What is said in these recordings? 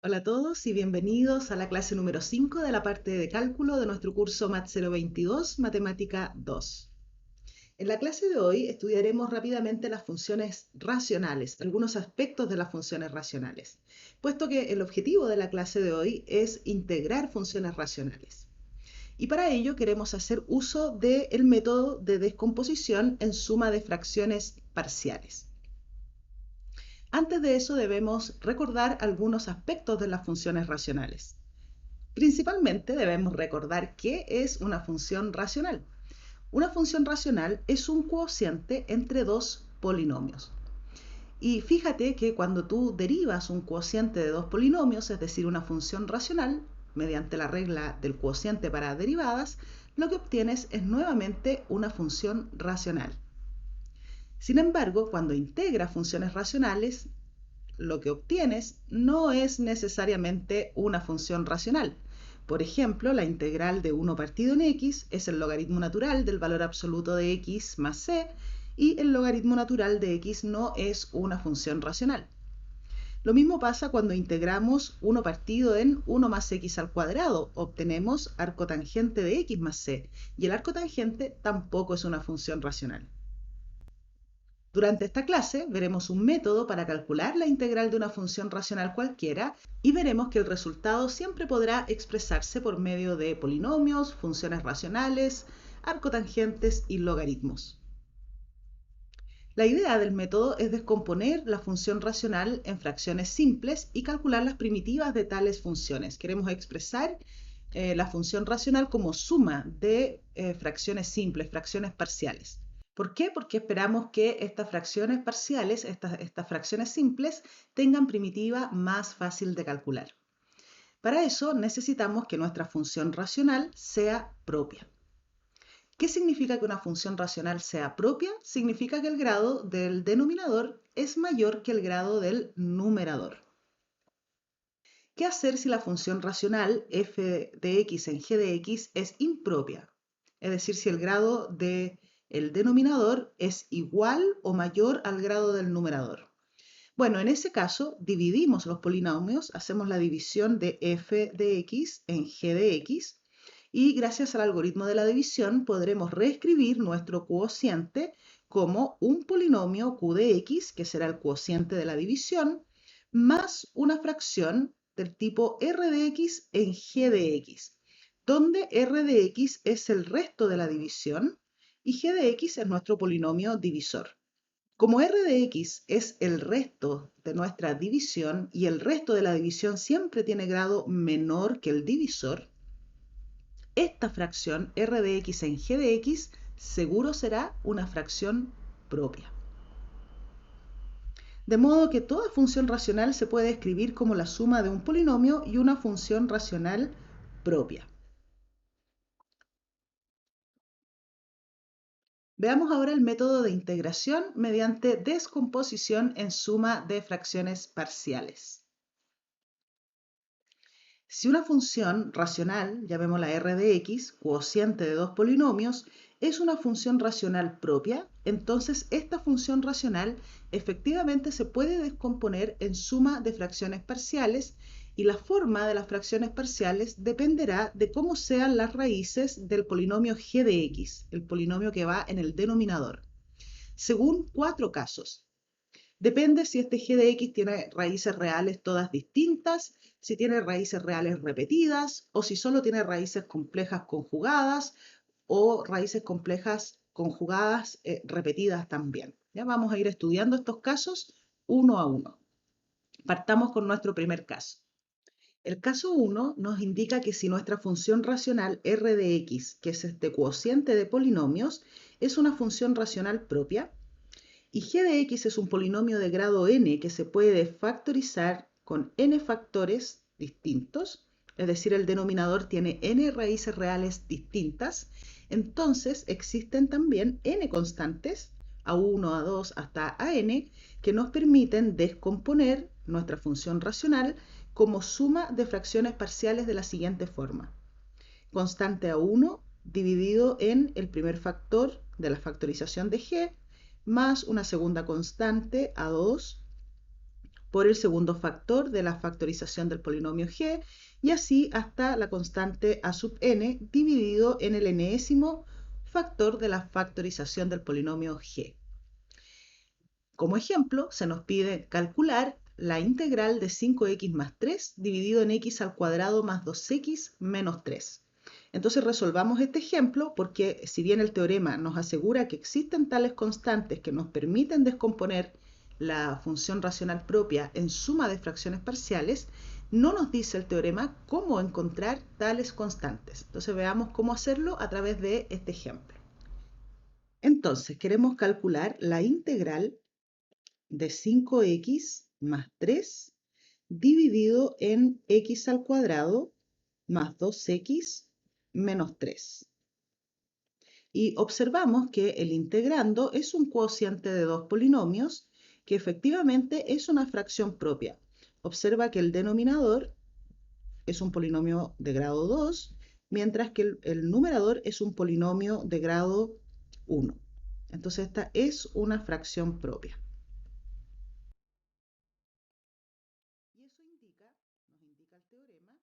Hola a todos y bienvenidos a la clase número 5 de la parte de cálculo de nuestro curso MAT 022, Matemática 2. En la clase de hoy estudiaremos rápidamente las funciones racionales, algunos aspectos de las funciones racionales, puesto que el objetivo de la clase de hoy es integrar funciones racionales. Y para ello queremos hacer uso del método de descomposición en suma de fracciones parciales. Antes de eso debemos recordar algunos aspectos de las funciones racionales. Principalmente debemos recordar qué es una función racional. Una función racional es un cociente entre dos polinomios. Y fíjate que cuando tú derivas un cociente de dos polinomios, es decir, una función racional, mediante la regla del cociente para derivadas, lo que obtienes es nuevamente una función racional. Sin embargo, cuando integras funciones racionales, lo que obtienes no es necesariamente una función racional. Por ejemplo, la integral de 1 partido en x es el logaritmo natural del valor absoluto de x más c, y el logaritmo natural de x no es una función racional. Lo mismo pasa cuando integramos 1 partido en 1 más x al cuadrado. Obtenemos arcotangente de x más c, y el arcotangente tampoco es una función racional. Durante esta clase veremos un método para calcular la integral de una función racional cualquiera y veremos que el resultado siempre podrá expresarse por medio de polinomios, funciones racionales, arcotangentes y logaritmos. La idea del método es descomponer la función racional en fracciones simples y calcular las primitivas de tales funciones. Queremos expresar la función racional como suma de fracciones simples, fracciones parciales. ¿Por qué? Porque esperamos que estas fracciones parciales, estas fracciones simples, tengan primitiva más fácil de calcular. Para eso necesitamos que nuestra función racional sea propia. ¿Qué significa que una función racional sea propia? Significa que el grado del denominador es mayor que el grado del numerador. ¿Qué hacer si la función racional f de x en g de x es impropia? Es decir, si el grado del denominador es igual o mayor al grado del numerador. Bueno, en ese caso dividimos los polinomios, hacemos la división de f de x en g de x, y gracias al algoritmo de la división podremos reescribir nuestro cociente como un polinomio q de x, que será el cociente de la división, más una fracción del tipo r de x en g de x, donde r de x es el resto de la división y g de x es nuestro polinomio divisor. Como r de x es el resto de nuestra división y el resto de la división siempre tiene grado menor que el divisor, esta fracción r de x en g de x seguro será una fracción propia. De modo que toda función racional se puede escribir como la suma de un polinomio y una función racional propia. Veamos ahora el método de integración mediante descomposición en suma de fracciones parciales. Si una función racional, llamémosla r de x, cociente de dos polinomios, es una función racional propia, entonces esta función racional efectivamente se puede descomponer en suma de fracciones parciales, y la forma de las fracciones parciales dependerá de cómo sean las raíces del polinomio g de x, el polinomio que va en el denominador, según cuatro casos. Depende si este g de x tiene raíces reales todas distintas, si tiene raíces reales repetidas, o si solo tiene raíces complejas conjugadas o raíces complejas conjugadas repetidas también. Ya vamos a ir estudiando estos casos uno a uno. Partamos con nuestro primer caso. El caso 1 nos indica que si nuestra función racional r de x, que es este cociente de polinomios, es una función racional propia, y g de x es un polinomio de grado n que se puede factorizar con n factores distintos, es decir, el denominador tiene n raíces reales distintas, entonces existen también n constantes, a1, a2 hasta a n, que nos permiten descomponer nuestra función racional como suma de fracciones parciales de la siguiente forma. Constante a1 dividido en el primer factor de la factorización de g, más una segunda constante, A2, por el segundo factor de la factorización del polinomio g, y así hasta la constante a sub n dividido en el enésimo factor de la factorización del polinomio g. Como ejemplo, se nos pide calcular la integral de 5x más 3 dividido en x al cuadrado más 2x menos 3. Entonces resolvamos este ejemplo porque si bien el teorema nos asegura que existen tales constantes que nos permiten descomponer la función racional propia en suma de fracciones parciales, no nos dice el teorema cómo encontrar tales constantes. Entonces veamos cómo hacerlo a través de este ejemplo. Entonces queremos calcular la integral de 5x más 3 dividido en x al cuadrado más 2x menos 3. Y observamos que el integrando es un cociente de dos polinomios que efectivamente es una fracción propia. Observa que el denominador es un polinomio de grado 2, mientras que el numerador es un polinomio de grado 1. Entonces esta es una fracción propia. Y eso nos indica el teorema.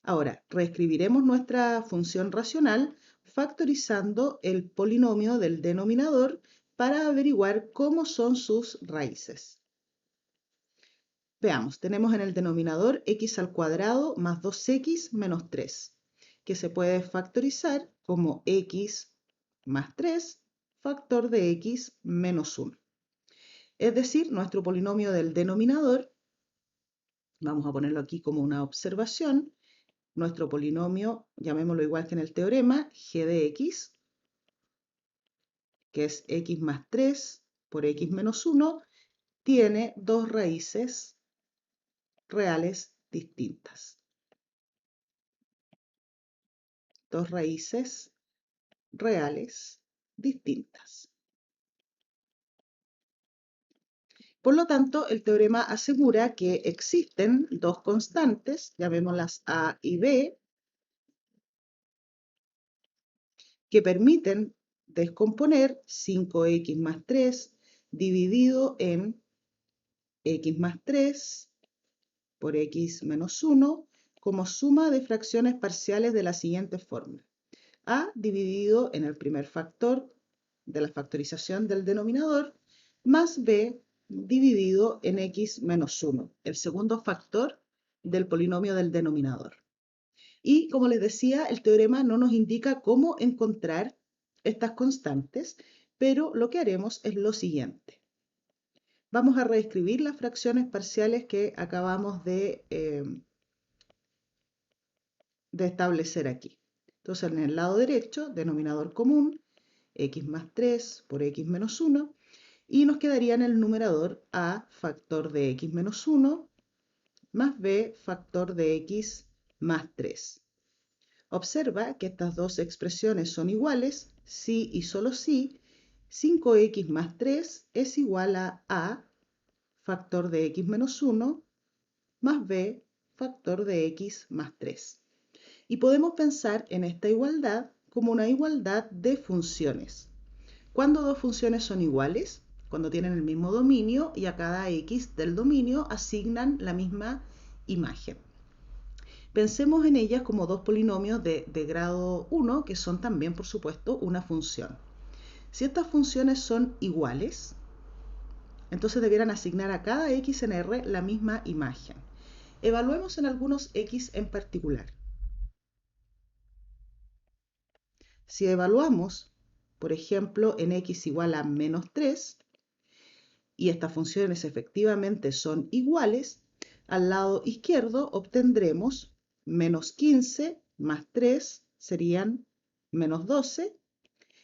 Ahora, reescribiremos nuestra función racional factorizando el polinomio del denominador para averiguar cómo son sus raíces. Veamos, tenemos en el denominador x al cuadrado más 2x menos 3, que se puede factorizar como x más 3 factor de x menos 1. Es decir, nuestro polinomio del denominador, vamos a ponerlo aquí como una observación, nuestro polinomio, llamémoslo igual que en el teorema, g de x, que es x más 3 por x menos 1, tiene dos raíces reales distintas. Dos raíces reales distintas. Por lo tanto, el teorema asegura que existen dos constantes, llamémoslas a y b, que permiten descomponer 5x más 3 dividido en x más 3 por x menos 1 como suma de fracciones parciales de la siguiente forma. A dividido en el primer factor de la factorización del denominador más b dividido en x menos 1, el segundo factor del polinomio del denominador. Y como les decía, el teorema no nos indica cómo encontrar estas constantes, pero lo que haremos es lo siguiente. Vamos a reescribir las fracciones parciales que acabamos de establecer aquí. Entonces, en el lado derecho, denominador común, x más 3 por x menos 1, y nos quedaría en el numerador a factor de x menos 1 más b factor de x más 3. Observa que estas dos expresiones son iguales si y solo si 5x más 3 es igual a factor de x menos 1 más b factor de x más 3. Y podemos pensar en esta igualdad como una igualdad de funciones. ¿Cuándo dos funciones son iguales? Cuando tienen el mismo dominio y a cada x del dominio asignan la misma imagen. Pensemos en ellas como dos polinomios de grado 1, que son también, por supuesto, una función. Si estas funciones son iguales, entonces debieran asignar a cada x en R la misma imagen. Evaluemos en algunos x en particular. Si evaluamos, por ejemplo, en x igual a menos 3, y estas funciones efectivamente son iguales, al lado izquierdo obtendremos menos 15 más 3 serían menos 12,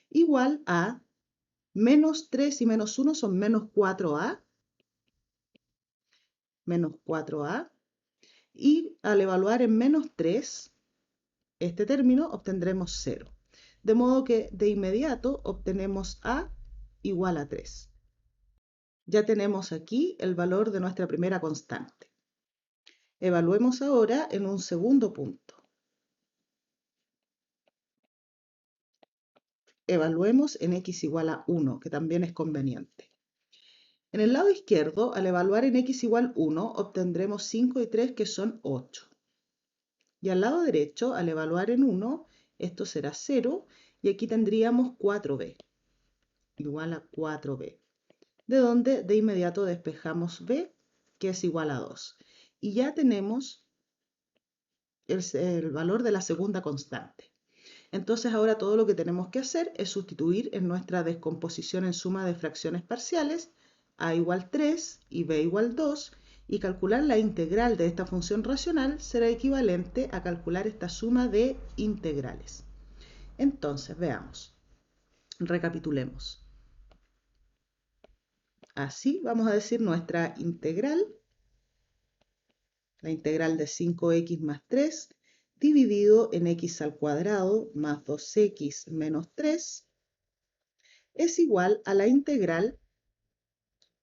igual a menos 3 y menos 1 son menos 4a, y al evaluar en menos 3, este término obtendremos 0. De modo que de inmediato obtenemos a igual a 3. Ya tenemos aquí el valor de nuestra primera constante. Evaluemos ahora en un segundo punto. Evaluemos en x igual a 1, que también es conveniente. En el lado izquierdo, al evaluar en x igual 1, obtendremos 5 y 3, que son 8. Y al lado derecho, al evaluar en 1, esto será 0, y aquí tendríamos 4b, igual a 4b, de donde de inmediato despejamos b, que es igual a 2. Y ya tenemos el valor de la segunda constante. Entonces ahora todo lo que tenemos que hacer es sustituir en nuestra descomposición en suma de fracciones parciales a igual 3 y b igual 2, y calcular la integral de esta función racional será equivalente a calcular esta suma de integrales. Entonces, veamos, recapitulemos. Así vamos a decir nuestra integral, la integral de 5x más 3 dividido en x al cuadrado más 2x menos 3 es igual a la integral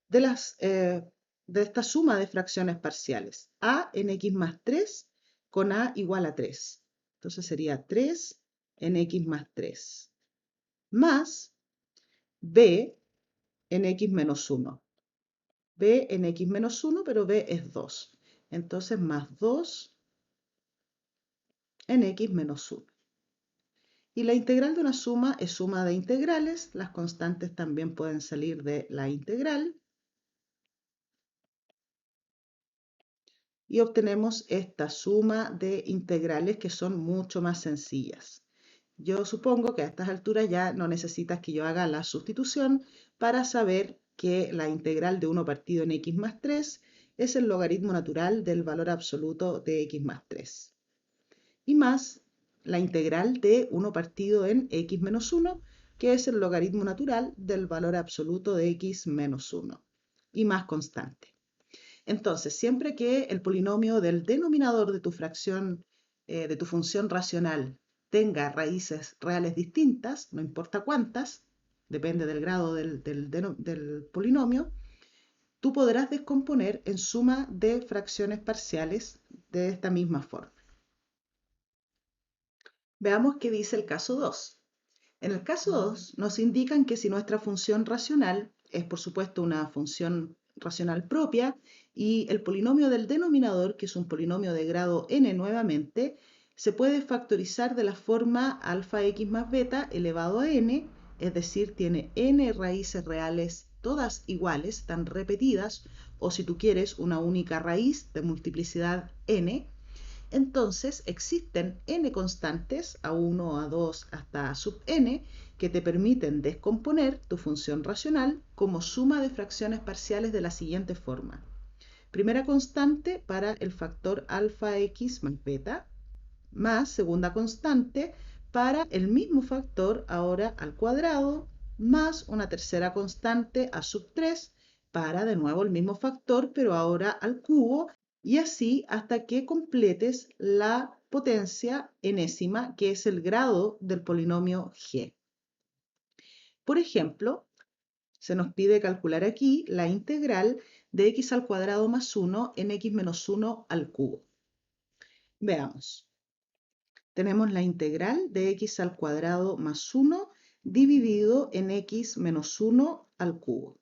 de esta suma de fracciones parciales, a en x más 3 con a igual a 3. Entonces sería 3 en x más 3, más b en x menos 1. b en x menos 1, pero b es 2. Entonces más 2 en x menos 1. Y la integral de una suma es suma de integrales. Las constantes también pueden salir de la integral. Y obtenemos esta suma de integrales que son mucho más sencillas. Yo supongo que a estas alturas ya no necesitas que yo haga la sustitución para saber que la integral de 1 partido en x más 3 es el logaritmo natural del valor absoluto de x más 3. Y más la integral de 1 partido en x menos 1, que es el logaritmo natural del valor absoluto de x menos 1. Y más constante. Entonces, siempre que el polinomio del denominador de tu fracción, de tu función racional, tenga raíces reales distintas, no importa cuántas, depende del grado del polinomio, tú podrás descomponer en suma de fracciones parciales de esta misma forma. Veamos qué dice el caso 2. En el caso 2 nos indican que si nuestra función racional es, por supuesto, una función racional propia y el polinomio del denominador, que es un polinomio de grado n nuevamente, se puede factorizar de la forma alfa x más beta elevado a n, es decir, tiene n raíces reales todas iguales, están repetidas, o si tú quieres una única raíz de multiplicidad n. Entonces existen n constantes, a1, a2 hasta a sub n, que te permiten descomponer tu función racional como suma de fracciones parciales de la siguiente forma. Primera constante para el factor alfa x más beta, más segunda constante para el mismo factor ahora al cuadrado, más una tercera constante a sub 3 para de nuevo el mismo factor, pero ahora al cubo, y así hasta que completes la potencia enésima, que es el grado del polinomio g. Por ejemplo, se nos pide calcular aquí la integral de x al cuadrado más 1 en x menos 1 al cubo. Veamos. Tenemos la integral de x al cuadrado más 1 dividido en x menos 1 al cubo.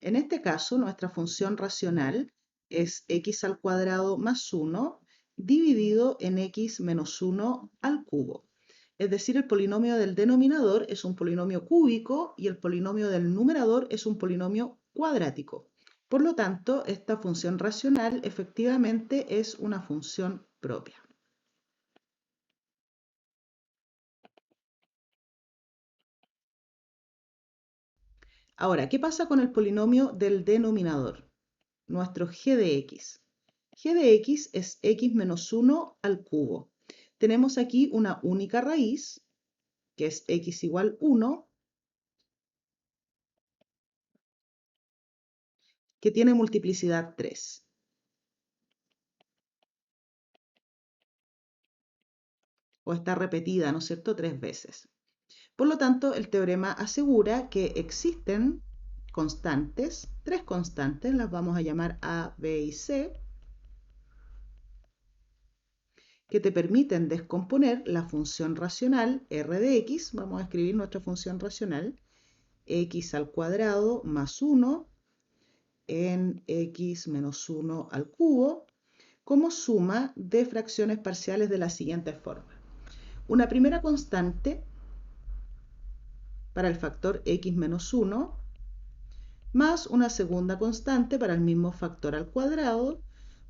En este caso, nuestra función racional es x al cuadrado más 1 dividido en x menos 1 al cubo. Es decir, el polinomio del denominador es un polinomio cúbico y el polinomio del numerador es un polinomio cuadrático. Por lo tanto, esta función racional efectivamente es una función propia. Ahora, ¿qué pasa con el polinomio del denominador? Nuestro g de x. G de x es x menos 1 al cubo. Tenemos aquí una única raíz, que es x igual 1, que tiene multiplicidad 3. O está repetida, ¿no es cierto?, 3 veces. Por lo tanto, el teorema asegura que existen constantes, 3 constantes, las vamos a llamar A, B y C, que te permiten descomponer la función racional r de x, vamos a escribir nuestra función racional, x al cuadrado más 1 en x menos 1 al cubo como suma de fracciones parciales de la siguiente forma. Una primera constante para el factor x menos 1 más una segunda constante para el mismo factor al cuadrado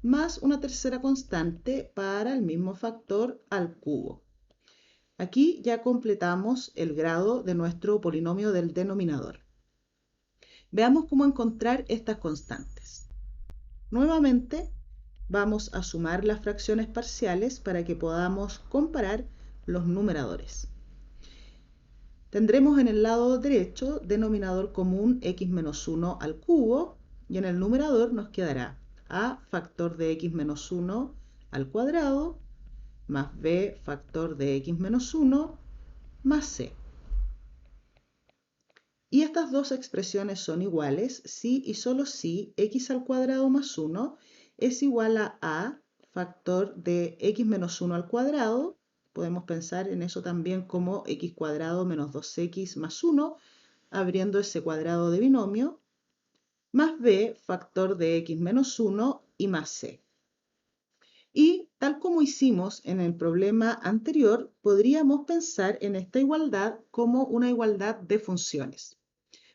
más una tercera constante para el mismo factor al cubo. Aquí ya completamos el grado de nuestro polinomio del denominador. Veamos cómo encontrar estas constantes. Nuevamente, vamos a sumar las fracciones parciales para que podamos comparar los numeradores. Tendremos en el lado derecho denominador común x menos 1 al cubo y en el numerador nos quedará a factor de x menos 1 al cuadrado más b factor de x menos 1 más c. Y estas dos expresiones son iguales si y solo si x al cuadrado más 1 es igual a factor de x menos 1 al cuadrado. Podemos pensar en eso también como x cuadrado menos 2x más 1, abriendo ese cuadrado de binomio, más b factor de x menos 1 y más c. Y tal como hicimos en el problema anterior, podríamos pensar en esta igualdad como una igualdad de funciones.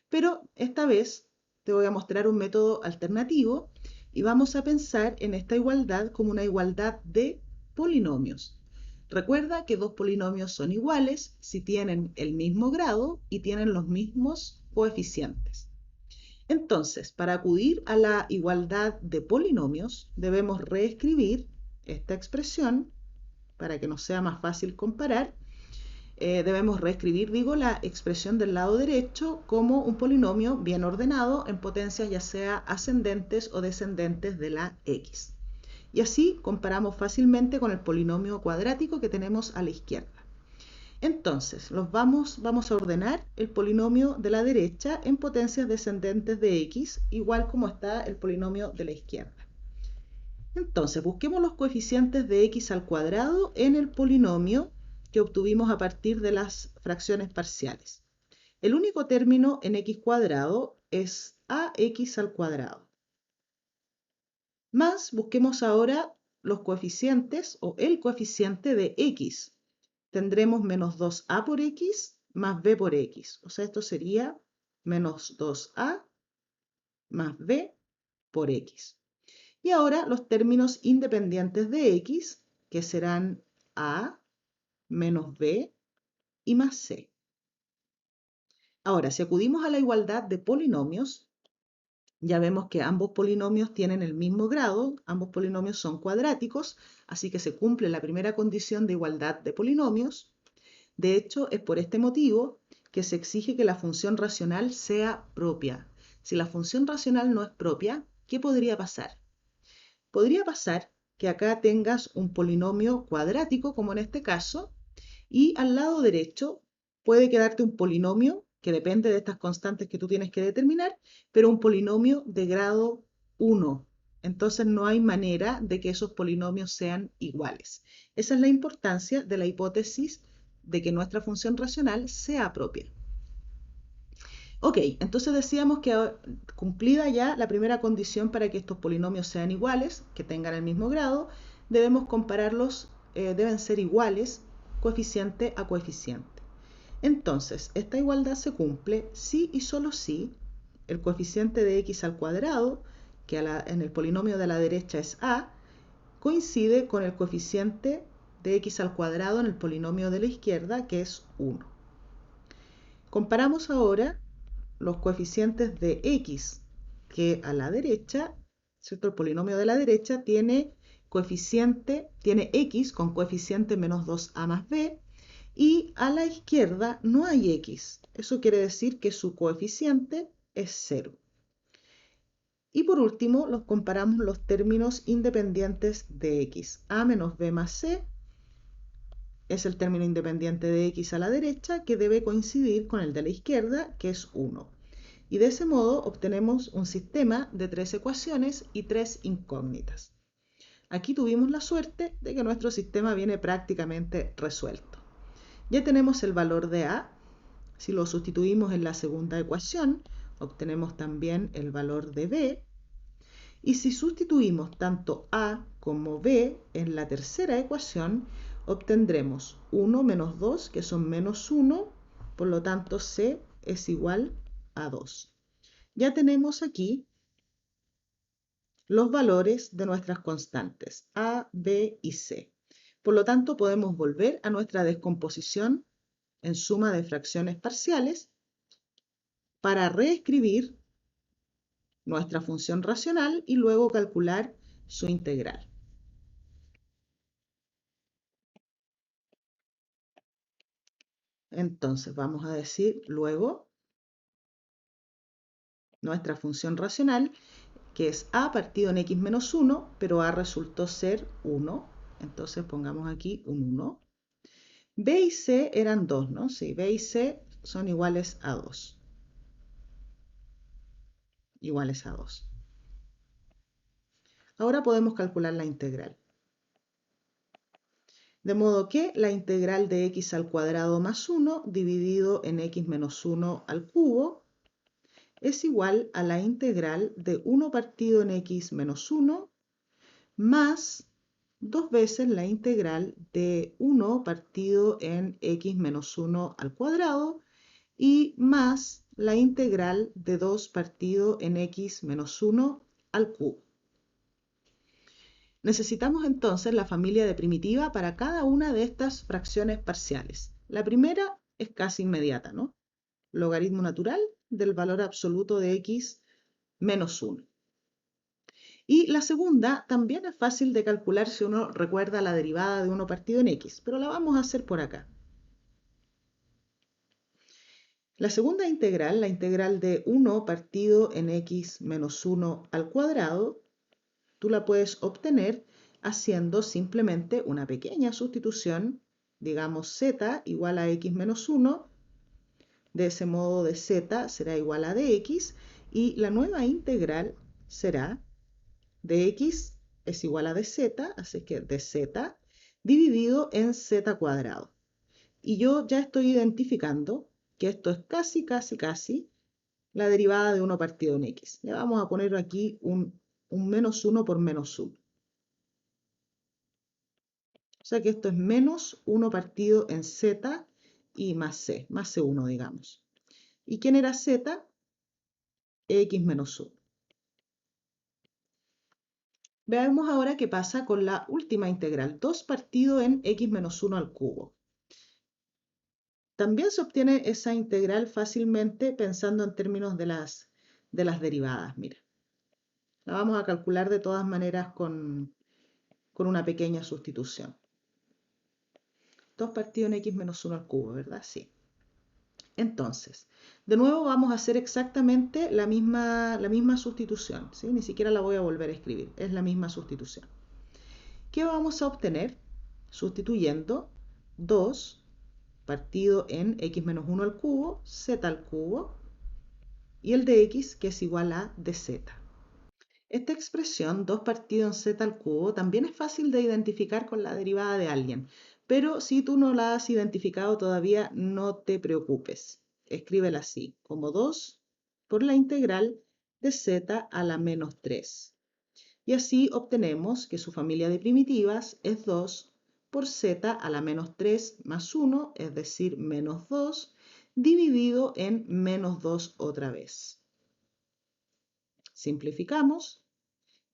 Pero esta vez te voy a mostrar un método alternativo y vamos a pensar en esta igualdad como una igualdad de polinomios. Recuerda que dos polinomios son iguales si tienen el mismo grado y tienen los mismos coeficientes. Entonces, para acudir a la igualdad de polinomios, debemos reescribir esta expresión para que nos sea más fácil comparar. Debemos reescribir, la expresión del lado derecho como un polinomio bien ordenado en potencias ya sea ascendentes o descendentes de la x. Y así comparamos fácilmente con el polinomio cuadrático que tenemos a la izquierda. Entonces, vamos a ordenar el polinomio de la derecha en potencias descendentes de x, igual como está el polinomio de la izquierda. Entonces, busquemos los coeficientes de x al cuadrado en el polinomio que obtuvimos a partir de las fracciones parciales. El único término en x cuadrado es ax al cuadrado. Más, busquemos ahora los coeficientes o el coeficiente de x. Tendremos menos 2a por x más b por x. O sea, esto sería menos 2a más b por x. Y ahora los términos independientes de x, que serán a menos b y más c. Ahora, si acudimos a la igualdad de polinomios, ya vemos que ambos polinomios tienen el mismo grado, ambos polinomios son cuadráticos, así que se cumple la primera condición de igualdad de polinomios. De hecho, es por este motivo que se exige que la función racional sea propia. Si la función racional no es propia, ¿qué podría pasar? Podría pasar que acá tengas un polinomio cuadrático, como en este caso, y al lado derecho puede quedarte un polinomio que depende de estas constantes que tú tienes que determinar, pero un polinomio de grado 1. Entonces no hay manera de que esos polinomios sean iguales. Esa es la importancia de la hipótesis de que nuestra función racional sea propia. Ok, entonces decíamos que cumplida ya la primera condición para que estos polinomios sean iguales, que tengan el mismo grado, debemos compararlos, deben ser iguales coeficiente a coeficiente. Entonces, esta igualdad se cumple si y solo si el coeficiente de x al cuadrado, que en el polinomio de la derecha es a, coincide con el coeficiente de x al cuadrado en el polinomio de la izquierda, que es 1. Comparamos ahora los coeficientes de x, que a la derecha, ¿cierto? El polinomio de la derecha tiene x con coeficiente menos 2a más b, y a la izquierda no hay x. Eso quiere decir que su coeficiente es 0. Y por último, comparamos los términos independientes de x. A menos b más c es el término independiente de x a la derecha que debe coincidir con el de la izquierda, que es 1. Y de ese modo obtenemos un sistema de 3 ecuaciones y 3 incógnitas. Aquí tuvimos la suerte de que nuestro sistema viene prácticamente resuelto. Ya tenemos el valor de a, Si lo sustituimos en la segunda ecuación, obtenemos también el valor de b. Y si sustituimos tanto a como b en la tercera ecuación, obtendremos 1 menos 2, que son menos 1, por lo tanto c es igual a 2. Ya tenemos aquí los valores de nuestras constantes a, b y c. Por lo tanto, podemos volver a nuestra descomposición en suma de fracciones parciales para reescribir nuestra función racional y luego calcular su integral. Entonces vamos a decir luego nuestra función racional, que es a partido en x menos 1, pero a resultó ser 1. Entonces pongamos aquí un 1. B y C eran 2, ¿no? Sí, B y C son iguales a 2. Iguales a 2. Ahora podemos calcular la integral. De modo que la integral de x al cuadrado más 1 dividido en x menos 1 al cubo es igual a la integral de 1 partido en x menos 1 más 2 veces la integral de 1 partido en x menos 1 al cuadrado y más la integral de 2 partido en x menos 1 al cubo. Necesitamos entonces la familia de primitiva para cada una de estas fracciones parciales. La primera es casi inmediata, ¿no? Logaritmo natural del valor absoluto de x menos 1. Y la segunda también es fácil de calcular si uno recuerda la derivada de 1 partido en x, pero la vamos a hacer por acá. La segunda integral, la integral de 1 partido en x menos 1 al cuadrado, tú la puedes obtener haciendo simplemente una pequeña sustitución, digamos z igual a x menos 1, de ese modo de z será igual a dx, y la nueva integral será dx es igual a dz, así que dz dividido en z cuadrado. Y yo ya estoy identificando que esto es casi la derivada de 1 partido en x. Le vamos a poner aquí un menos 1 por menos 1. O sea que esto es menos 1 partido en z y más c1, digamos. ¿Y quién era z? X menos 1. Veamos ahora qué pasa con la última integral, 2 partido en x menos 1 al cubo. También se obtiene esa integral fácilmente pensando en términos de las derivadas. Mira, la vamos a calcular de todas maneras con una pequeña sustitución. 2 partido en x menos 1 al cubo, ¿verdad? Sí. Entonces, de nuevo vamos a hacer exactamente la misma sustitución, ¿sí? Ni siquiera la voy a volver a escribir, es la misma sustitución. ¿Qué vamos a obtener? Sustituyendo 2 partido en x menos 1 al cubo, z al cubo, y el de x, que es igual a dz. Esta expresión, 2 partido en z al cubo, también es fácil de identificar con la derivada de alguien, pero si tú no la has identificado todavía, no te preocupes. Escríbela así, como 2 por la integral de z a la menos 3. Y así obtenemos que su familia de primitivas es 2 por z a la menos 3 más 1, es decir, menos 2, dividido en menos 2 otra vez. Simplificamos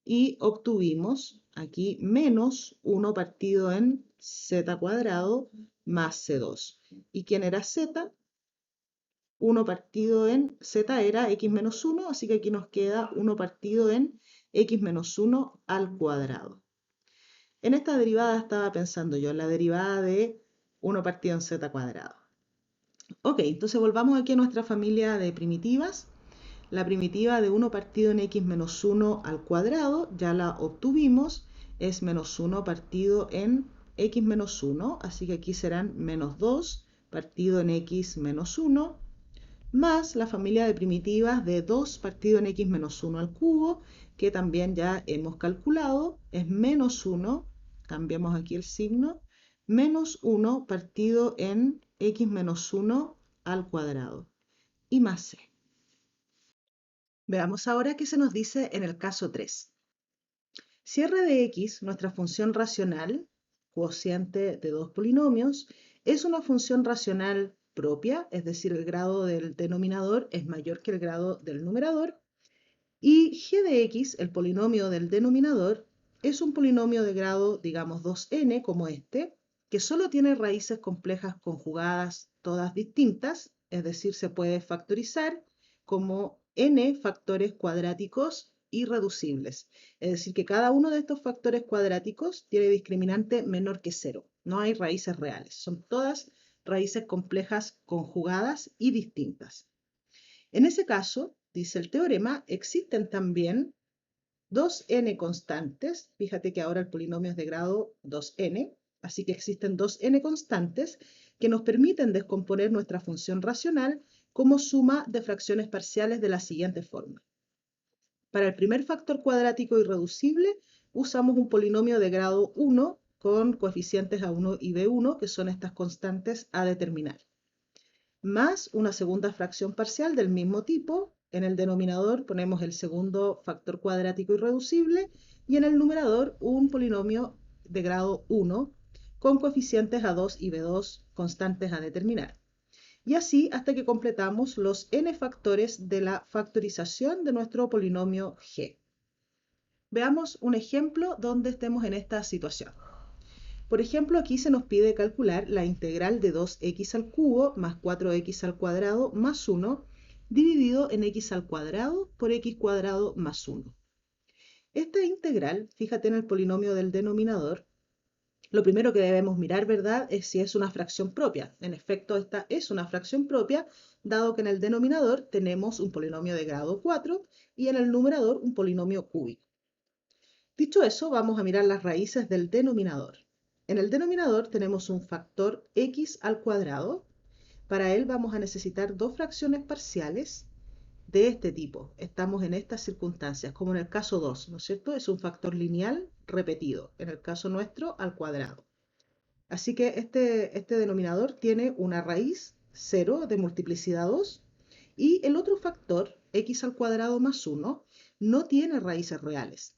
y obtuvimos aquí menos 1 partido en z cuadrado más c2. ¿Y quién era z? 1 partido en z era x menos 1, así que aquí nos queda 1 partido en x menos 1 al cuadrado. En esta derivada estaba pensando yo, la derivada de 1 partido en z cuadrado. Ok, entonces volvamos aquí a nuestra familia de primitivas. La primitiva de 1 partido en x menos 1 al cuadrado ya la obtuvimos, es menos 1 partido en x menos 1, así que aquí serán menos 2 partido en x menos 1, más la familia de primitivas de 2 partido en x menos 1 al cubo, que también ya hemos calculado, es menos 1, cambiamos aquí el signo, menos 1 partido en x menos 1 al cuadrado y más c. Veamos ahora qué se nos dice en el caso 3. Si r de x, nuestra función racional, cociente de dos polinomios, es una función racional propia, es decir, el grado del denominador es mayor que el grado del numerador, y g de x, el polinomio del denominador, es un polinomio de grado, digamos, 2n, como este, que solo tiene raíces complejas conjugadas, todas distintas, es decir, se puede factorizar como n factores cuadráticos irreducibles. Es decir, que cada uno de estos factores cuadráticos tiene discriminante menor que 0. No hay raíces reales, son todas raíces complejas conjugadas y distintas. En ese caso, dice el teorema, existen también dos n constantes. Fíjate que ahora el polinomio es de grado 2n, así que existen dos n constantes que nos permiten descomponer nuestra función racional como suma de fracciones parciales de la siguiente forma. Para el primer factor cuadrático irreducible, usamos un polinomio de grado 1 con coeficientes a1 y b1, que son estas constantes a determinar, más una segunda fracción parcial del mismo tipo. En el denominador ponemos el segundo factor cuadrático irreducible y en el numerador un polinomio de grado 1 con coeficientes a2 y b2 constantes a determinar. Y así hasta que completamos los n factores de la factorización de nuestro polinomio g. Veamos un ejemplo donde estemos en esta situación. Por ejemplo, aquí se nos pide calcular la integral de 2x al cubo más 4x al cuadrado más 1 dividido en x al cuadrado por x cuadrado más 1. Esta integral, fíjate en el polinomio del denominador, lo primero que debemos mirar, ¿verdad?, es si es una fracción propia. En efecto, esta es una fracción propia, dado que en el denominador tenemos un polinomio de grado 4 y en el numerador un polinomio cúbico. Dicho eso, vamos a mirar las raíces del denominador. En el denominador tenemos un factor x al cuadrado. Para él vamos a necesitar dos fracciones parciales de este tipo. Estamos en estas circunstancias, como en el caso 2, ¿no es cierto? Es un factor lineal repetido, en el caso nuestro al cuadrado. Así que este denominador tiene una raíz 0 de multiplicidad 2 y el otro factor, x al cuadrado más 1, no tiene raíces reales.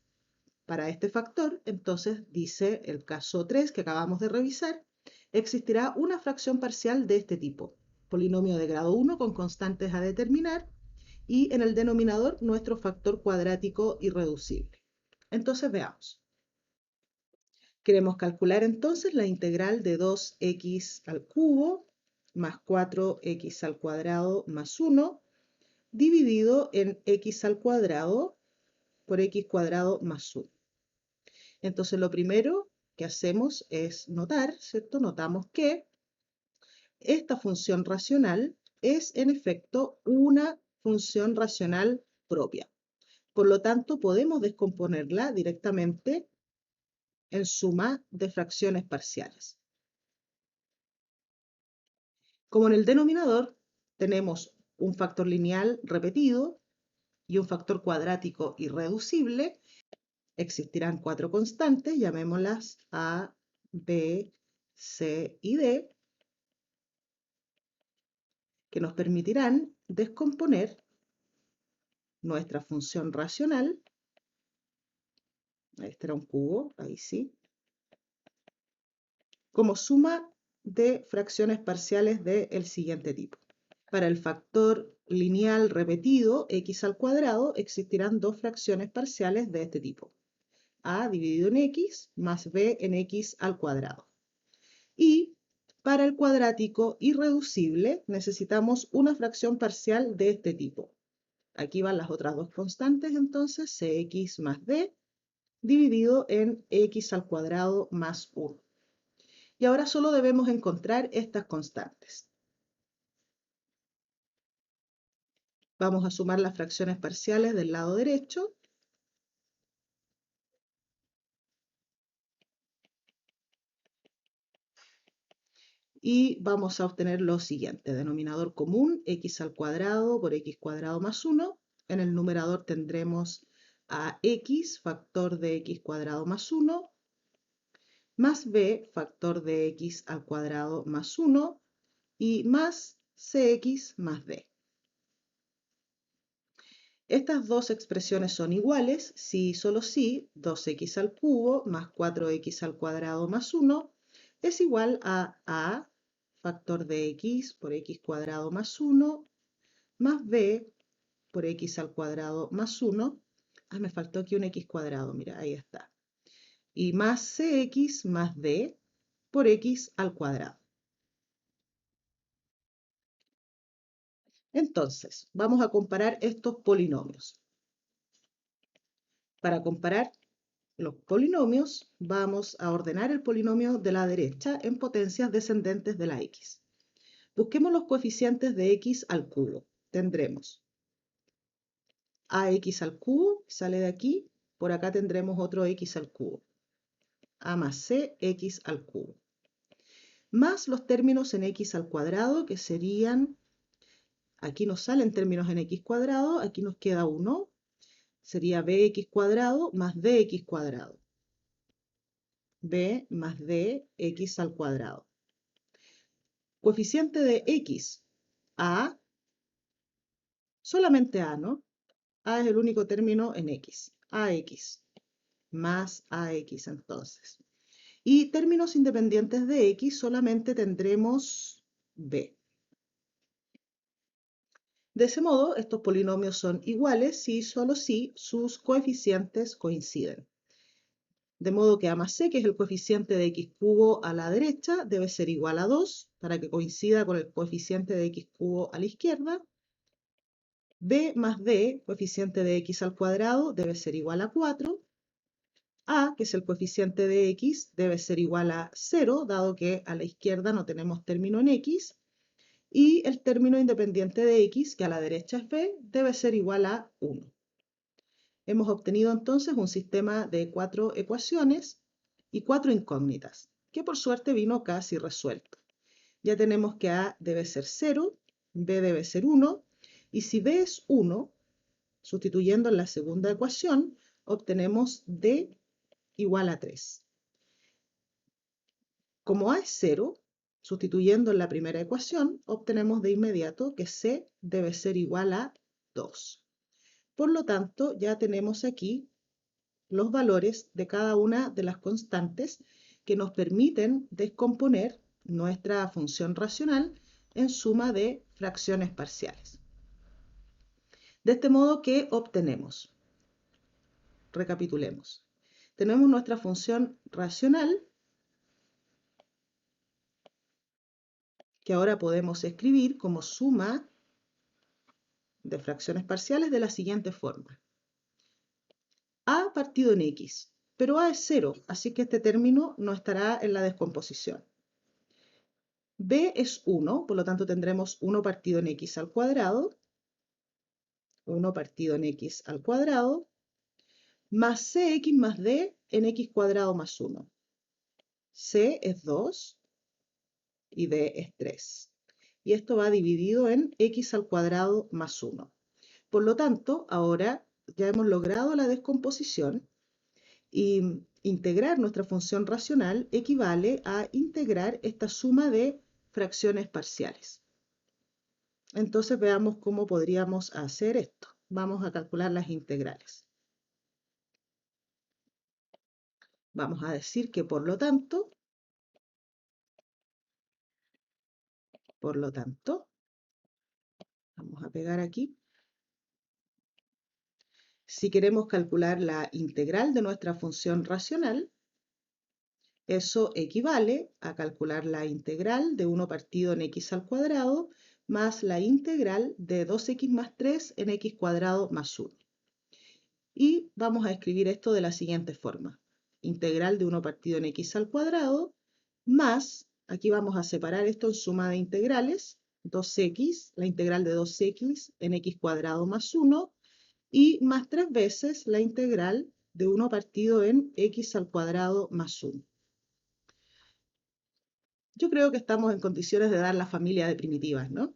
Para este factor, entonces, dice el caso 3 que acabamos de revisar, existirá una fracción parcial de este tipo, polinomio de grado 1 con constantes a determinar, y en el denominador nuestro factor cuadrático irreducible. Entonces veamos. Queremos calcular entonces la integral de 2x al cubo más 4x al cuadrado más 1 dividido en x al cuadrado por x cuadrado más 1. Entonces lo primero que hacemos es notar, ¿cierto? Notamos que esta función racional es en efecto una función racional propia. Por lo tanto, podemos descomponerla directamente en suma de fracciones parciales. Como en el denominador tenemos un factor lineal repetido y un factor cuadrático irreducible, existirán cuatro constantes, llamémoslas A, B, C y D, que nos permitirán descomponer nuestra función racional, este era un cubo, ahí sí, como suma de fracciones parciales del siguiente tipo. Para el factor lineal repetido, x al cuadrado, existirán dos fracciones parciales de este tipo. A dividido en x más b en x al cuadrado. Y para el cuadrático irreducible necesitamos una fracción parcial de este tipo. Aquí van las otras dos constantes entonces, cx más d dividido en x al cuadrado más 1. Y ahora solo debemos encontrar estas constantes. Vamos a sumar las fracciones parciales del lado derecho. Y vamos a obtener lo siguiente. Denominador común, x al cuadrado por x cuadrado más 1. En el numerador tendremos a x, factor de x cuadrado más 1, más b, factor de x al cuadrado más 1, y más cx más d. Estas dos expresiones son iguales si y solo si 2x al cubo más 4x al cuadrado más 1 es igual a factor de x por x cuadrado más 1 más b por x al cuadrado más 1. Me faltó aquí un x cuadrado, mira, ahí está. Y más cx más d por x al cuadrado. Entonces, vamos a comparar estos polinomios. Para comparar los polinomios, vamos a ordenar el polinomio de la derecha en potencias descendentes de la x. Busquemos los coeficientes de x al cubo. Tendremos ax al cubo, sale de aquí, por acá tendremos otro x al cubo. A más c, x al cubo. Más los términos en x al cuadrado, que serían, aquí nos salen términos en x cuadrado, aquí nos queda 1, sería bx cuadrado más dx cuadrado. B más d, x al cuadrado. Coeficiente de x, a, solamente a, ¿no? A es el único término en x, ax, más ax entonces. Y términos independientes de x solamente tendremos b. De ese modo, estos polinomios son iguales si y solo si sus coeficientes coinciden. De modo que a más c, que es el coeficiente de x cubo a la derecha, debe ser igual a 2 para que coincida con el coeficiente de x cubo a la izquierda. B más d, coeficiente de x al cuadrado, debe ser igual a 4. A, que es el coeficiente de x, debe ser igual a 0, dado que a la izquierda no tenemos término en x. Y el término independiente de x, que a la derecha es b, debe ser igual a 1. Hemos obtenido entonces un sistema de 4 ecuaciones y 4 incógnitas, que por suerte vino casi resuelto. Ya tenemos que a debe ser 0, b debe ser 1, y si b es 1, sustituyendo en la segunda ecuación, obtenemos d igual a 3. Como a es 0, sustituyendo en la primera ecuación, obtenemos de inmediato que c debe ser igual a 2. Por lo tanto, ya tenemos aquí los valores de cada una de las constantes que nos permiten descomponer nuestra función racional en suma de fracciones parciales. De este modo, ¿qué obtenemos? Recapitulemos. Tenemos nuestra función racional, que ahora podemos escribir como suma de fracciones parciales de la siguiente forma. A partido en x, pero a es 0, así que este término no estará en la descomposición. B es 1, por lo tanto tendremos 1 partido en x al cuadrado, 1 partido en x al cuadrado, más cx más d en x cuadrado más 1. C es 2 y d es 3. Y esto va dividido en x al cuadrado más 1. Por lo tanto, ahora ya hemos logrado la descomposición y integrar nuestra función racional equivale a integrar esta suma de fracciones parciales. Entonces veamos cómo podríamos hacer esto. Vamos a calcular las integrales. Vamos a decir que por lo tanto, vamos a pegar aquí. Si queremos calcular la integral de nuestra función racional, eso equivale a calcular la integral de 1 partido en x al cuadrado más la integral de 2x más 3 en x cuadrado más 1. Y vamos a escribir esto de la siguiente forma. Integral de 1 partido en x al cuadrado más, aquí vamos a separar esto en suma de integrales, 2x, la integral de 2x en x cuadrado más 1, y más 3 veces la integral de 1 partido en x al cuadrado más 1. Yo creo que estamos en condiciones de dar la familia de primitivas, ¿no?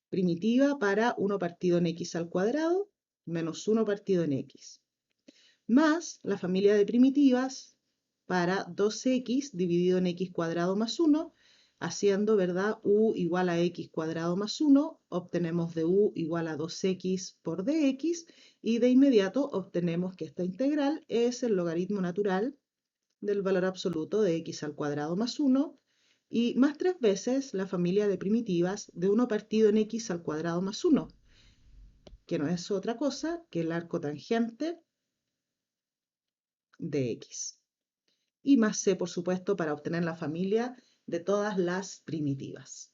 Primitiva para 1 partido en x al cuadrado menos 1 partido en x, más la familia de primitivas para 2x dividido en x cuadrado más 1 Haciendo, ¿verdad? U igual a x cuadrado más 1, obtenemos de u igual a 2x por dx y de inmediato obtenemos que esta integral es el logaritmo natural del valor absoluto de x al cuadrado más 1 y más 3 veces la familia de primitivas de 1 partido en x al cuadrado más 1, que no es otra cosa que el arco tangente de x. Y más c, por supuesto, para obtener la familia de todas las primitivas.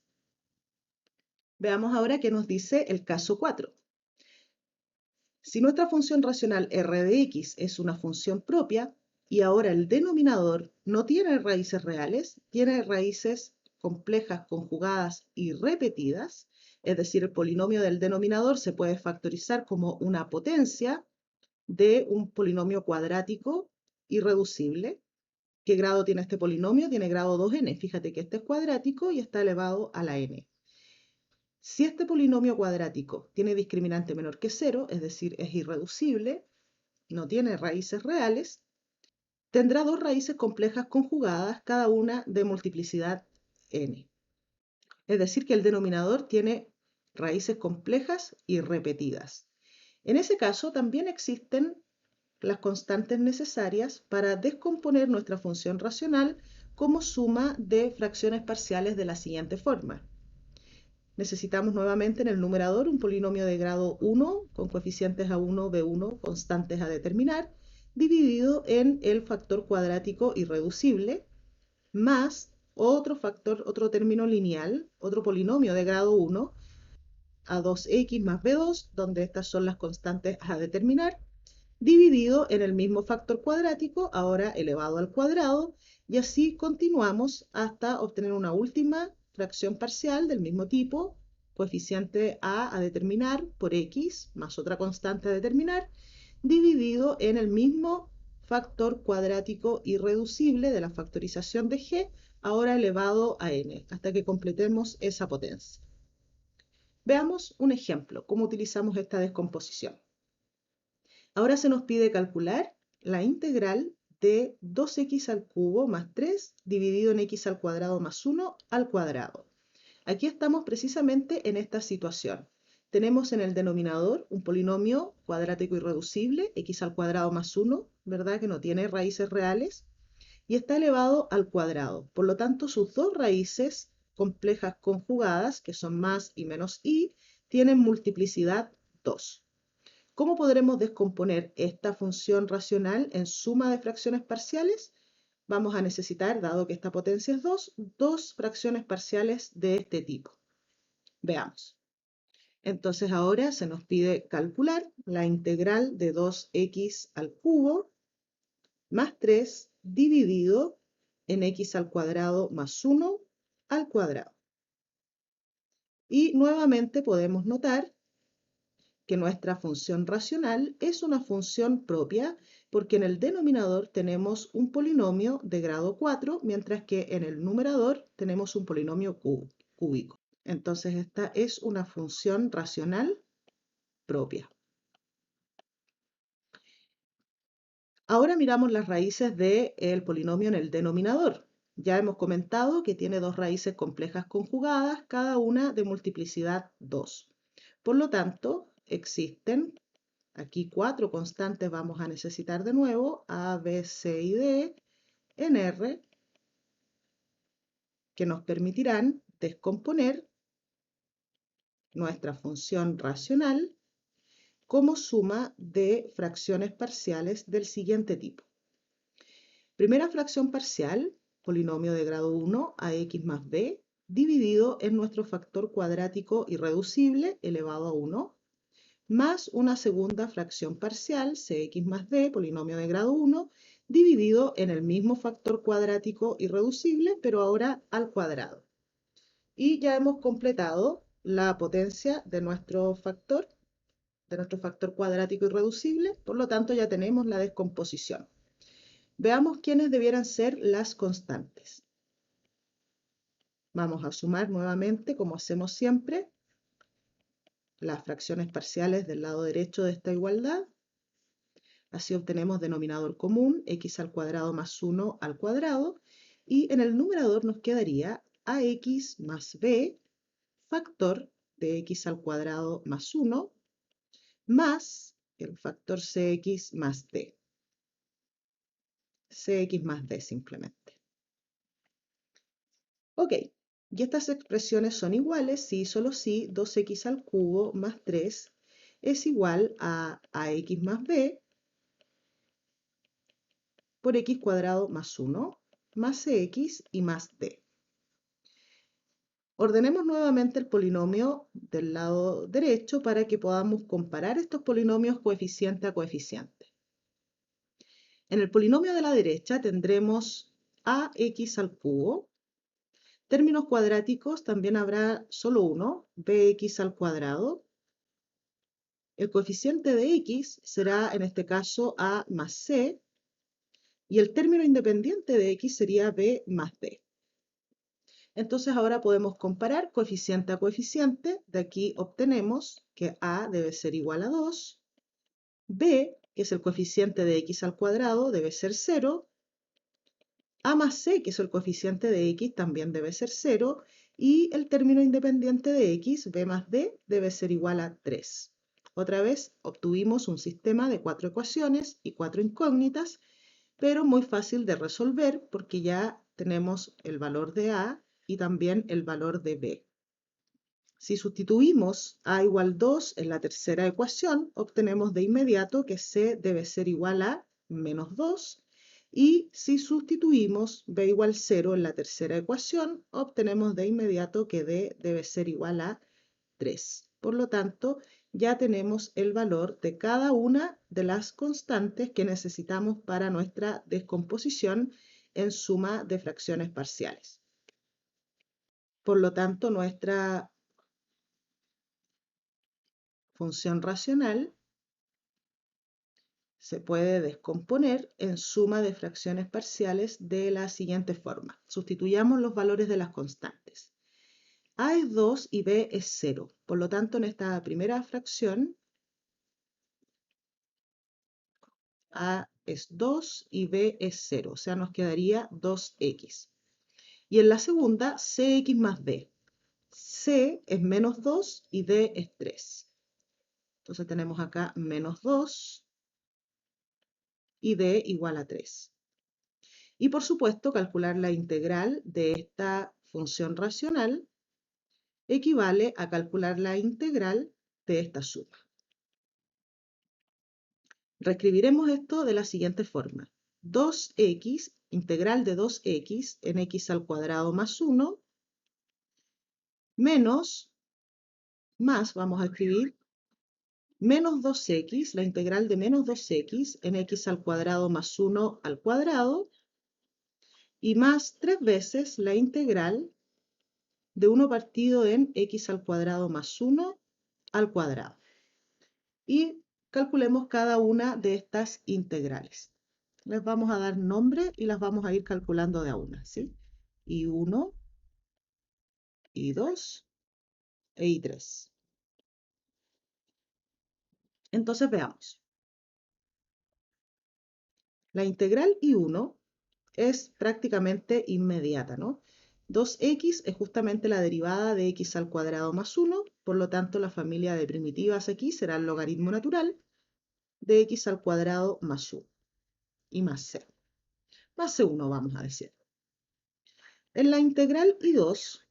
Veamos ahora qué nos dice el caso 4. Si nuestra función racional r de x es una función propia y ahora el denominador no tiene raíces reales, tiene raíces complejas, conjugadas y repetidas, es decir, el polinomio del denominador se puede factorizar como una potencia de un polinomio cuadrático irreducible. ¿Qué grado tiene este polinomio? Tiene grado 2n. Fíjate que este es cuadrático y está elevado a la n. Si este polinomio cuadrático tiene discriminante menor que 0, es decir, es irreducible, no tiene raíces reales, tendrá dos raíces complejas conjugadas, cada una de multiplicidad n. Es decir, que el denominador tiene raíces complejas y repetidas. En ese caso, también existen las constantes necesarias para descomponer nuestra función racional como suma de fracciones parciales de la siguiente forma. Necesitamos nuevamente en el numerador un polinomio de grado 1 con coeficientes A1, B1, constantes a determinar, dividido en el factor cuadrático irreducible, más otro factor, otro término lineal, otro polinomio de grado 1, A2x más B2, donde estas son las constantes a determinar, dividido en el mismo factor cuadrático, ahora elevado al cuadrado, y así continuamos hasta obtener una última fracción parcial del mismo tipo, coeficiente a determinar por x más otra constante a determinar, dividido en el mismo factor cuadrático irreducible de la factorización de g, ahora elevado a n, hasta que completemos esa potencia. Veamos un ejemplo, cómo utilizamos esta descomposición. Ahora se nos pide calcular la integral de 2x al cubo más 3 dividido en x al cuadrado más 1 al cuadrado. Aquí estamos precisamente en esta situación. Tenemos en el denominador un polinomio cuadrático irreducible, x al cuadrado más 1, ¿verdad? Que no tiene raíces reales, y está elevado al cuadrado. Por lo tanto, sus dos raíces complejas conjugadas, que son más y menos y, tienen multiplicidad 2. ¿Cómo podremos descomponer esta función racional en suma de fracciones parciales? Vamos a necesitar, dado que esta potencia es 2, dos fracciones parciales de este tipo. Veamos. Entonces ahora se nos pide calcular la integral de 2x al cubo más 3 dividido en x al cuadrado más 1 al cuadrado. Y nuevamente podemos notar que nuestra función racional es una función propia porque en el denominador tenemos un polinomio de grado 4, mientras que en el numerador tenemos un polinomio cúbico. Entonces esta es una función racional propia. Ahora miramos las raíces del polinomio en el denominador. Ya hemos comentado que tiene dos raíces complejas conjugadas, cada una de multiplicidad 2. Por lo tanto, existen aquí 4 constantes, vamos a necesitar de nuevo A, B, C y D en R, que nos permitirán descomponer nuestra función racional como suma de fracciones parciales del siguiente tipo. Primera fracción parcial, polinomio de grado 1 a x más b, dividido en nuestro factor cuadrático irreducible elevado a 1, más una segunda fracción parcial, cx más d, polinomio de grado 1, dividido en el mismo factor cuadrático irreducible, pero ahora al cuadrado. Y ya hemos completado la potencia de nuestro factor cuadrático irreducible, por lo tanto ya tenemos la descomposición. Veamos quiénes debieran ser las constantes. Vamos a sumar nuevamente, como hacemos siempre, las fracciones parciales del lado derecho de esta igualdad. Así obtenemos denominador común, x al cuadrado más 1 al cuadrado, y en el numerador nos quedaría ax más b, factor de x al cuadrado más 1, más el factor cx más d. Cx más d simplemente. Ok, y estas expresiones son iguales si y solo si 2x al cubo más 3 es igual a ax más b por x cuadrado más 1 más cx y más d. Ordenemos nuevamente el polinomio del lado derecho para que podamos comparar estos polinomios coeficiente a coeficiente. En el polinomio de la derecha tendremos ax al cubo. Términos cuadráticos también habrá solo uno, bx al cuadrado. El coeficiente de x será en este caso a más c y el término independiente de x sería b más d. Entonces ahora podemos comparar coeficiente a coeficiente. De aquí obtenemos que a debe ser igual a 2, b, que es el coeficiente de x al cuadrado, debe ser 0, a más c, que es el coeficiente de x, también debe ser 0, y el término independiente de x, b más d, debe ser igual a 3. Otra vez obtuvimos un sistema de 4 ecuaciones y 4 incógnitas, pero muy fácil de resolver porque ya tenemos el valor de a y también el valor de b. Si sustituimos a igual 2 en la tercera ecuación, obtenemos de inmediato que c debe ser igual a menos 2, y si sustituimos b igual 0 en la tercera ecuación, obtenemos de inmediato que d debe ser igual a 3. Por lo tanto, ya tenemos el valor de cada una de las constantes que necesitamos para nuestra descomposición en suma de fracciones parciales. Por lo tanto, nuestra función racional se puede descomponer en suma de fracciones parciales de la siguiente forma. Sustituyamos los valores de las constantes. A es 2 y b es 0. Por lo tanto, en esta primera fracción, a es 2 y b es 0. O sea, nos quedaría 2x. Y en la segunda, cx más d. C es menos 2 y d es 3. Entonces tenemos acá menos 2 y d igual a 3. Y por supuesto, calcular la integral de esta función racional equivale a calcular la integral de esta suma. Reescribiremos esto de la siguiente forma. 2x, integral de 2x en x al cuadrado más 1, menos, más, vamos a escribir, menos 2x, la integral de menos 2x en x al cuadrado más 1 al cuadrado, y más 3 veces la integral de 1 partido en x al cuadrado más 1 al cuadrado. Y calculemos cada una de estas integrales. Les vamos a dar nombre y las vamos a ir calculando de a una, ¿sí? I1, I2 e I3. Entonces veamos. La integral I1 es prácticamente inmediata, ¿no? 2x es justamente la derivada de x al cuadrado más 1, por lo tanto la familia de primitivas aquí será el logaritmo natural de x al cuadrado más 1 y más c. Más c1 vamos a decir. En la integral I2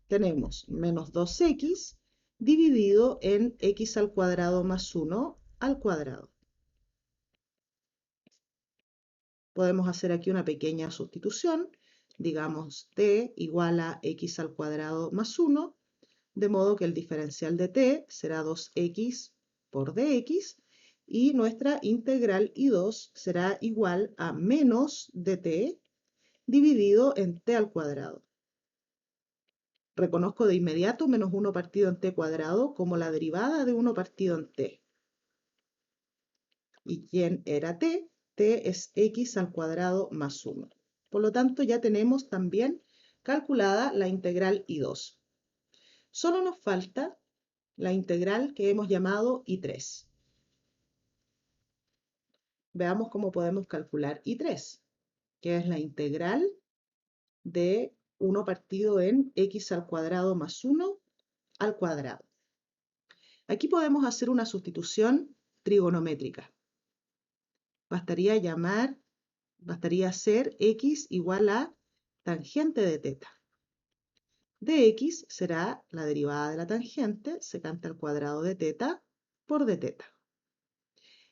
tenemos menos 2x dividido en x al cuadrado más 1 al cuadrado. Podemos hacer aquí una pequeña sustitución, digamos t igual a x al cuadrado más 1, de modo que el diferencial de t será 2x por dx, y nuestra integral I2 será igual a menos dt dividido en t al cuadrado. Reconozco de inmediato menos 1 partido en t cuadrado como la derivada de 1 partido en t. ¿Y quién era t? T es x al cuadrado más 1. Por lo tanto, ya tenemos también calculada la integral I2. Solo nos falta la integral que hemos llamado I3. Veamos cómo podemos calcular I3, que es la integral de 1 partido en x al cuadrado más 1 al cuadrado. Aquí podemos hacer una sustitución trigonométrica. Bastaría hacer x igual a tangente de teta. Dx será la derivada de la tangente, secante al cuadrado de teta por d teta.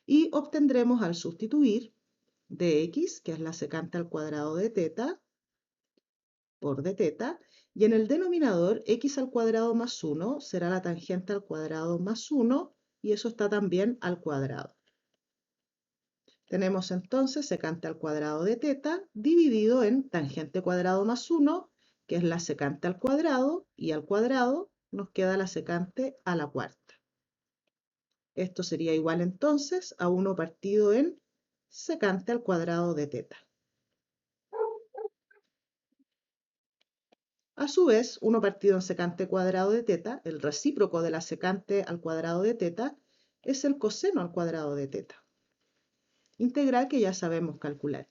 Y obtendremos al sustituir dx, que es la secante al cuadrado de teta, por d teta, y en el denominador x al cuadrado más 1 será la tangente al cuadrado más 1, y eso está también al cuadrado. Tenemos entonces secante al cuadrado de teta dividido en tangente cuadrado más 1, que es la secante al cuadrado, y al cuadrado nos queda la secante a la cuarta. Esto sería igual entonces a 1 partido en secante al cuadrado de teta. A su vez, 1 partido en secante cuadrado de teta, el recíproco de la secante al cuadrado de teta, es el coseno al cuadrado de teta. Integral que ya sabemos calcular.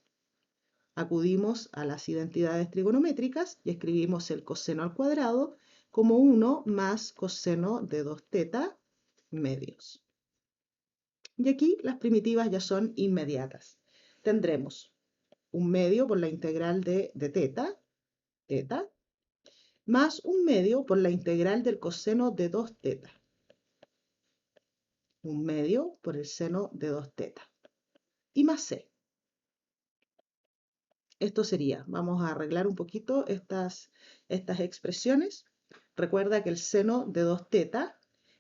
Acudimos a las identidades trigonométricas y escribimos el coseno al cuadrado como 1 más coseno de 2 teta medios. Y aquí las primitivas ya son inmediatas. Tendremos un medio por la integral de teta, más un medio por la integral del coseno de 2 teta. Un medio por el seno de 2 teta. Y más c. Esto sería, vamos a arreglar un poquito estas expresiones. Recuerda que el seno de 2 teta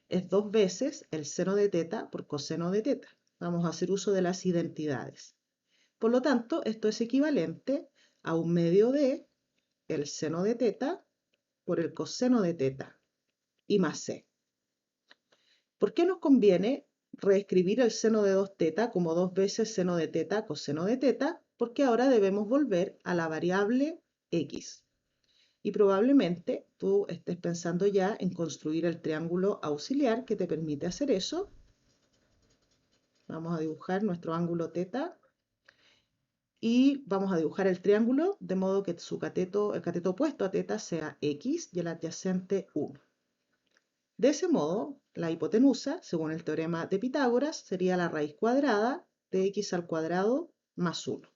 es 2 veces el seno de teta por coseno de teta. Vamos a hacer uso de las identidades. Por lo tanto, esto es equivalente a un medio de el seno de teta por el coseno de teta y más c. ¿Por qué nos conviene reescribir el seno de 2 teta como 2 veces seno de teta coseno de teta? Porque ahora debemos volver a la variable x. Y probablemente tú estés pensando ya en construir el triángulo auxiliar que te permite hacer eso. Vamos a dibujar nuestro ángulo teta y vamos a dibujar el triángulo de modo que el cateto opuesto a teta sea x y el adyacente 1. De ese modo, la hipotenusa, según el teorema de Pitágoras, sería la raíz cuadrada de x al cuadrado más 1.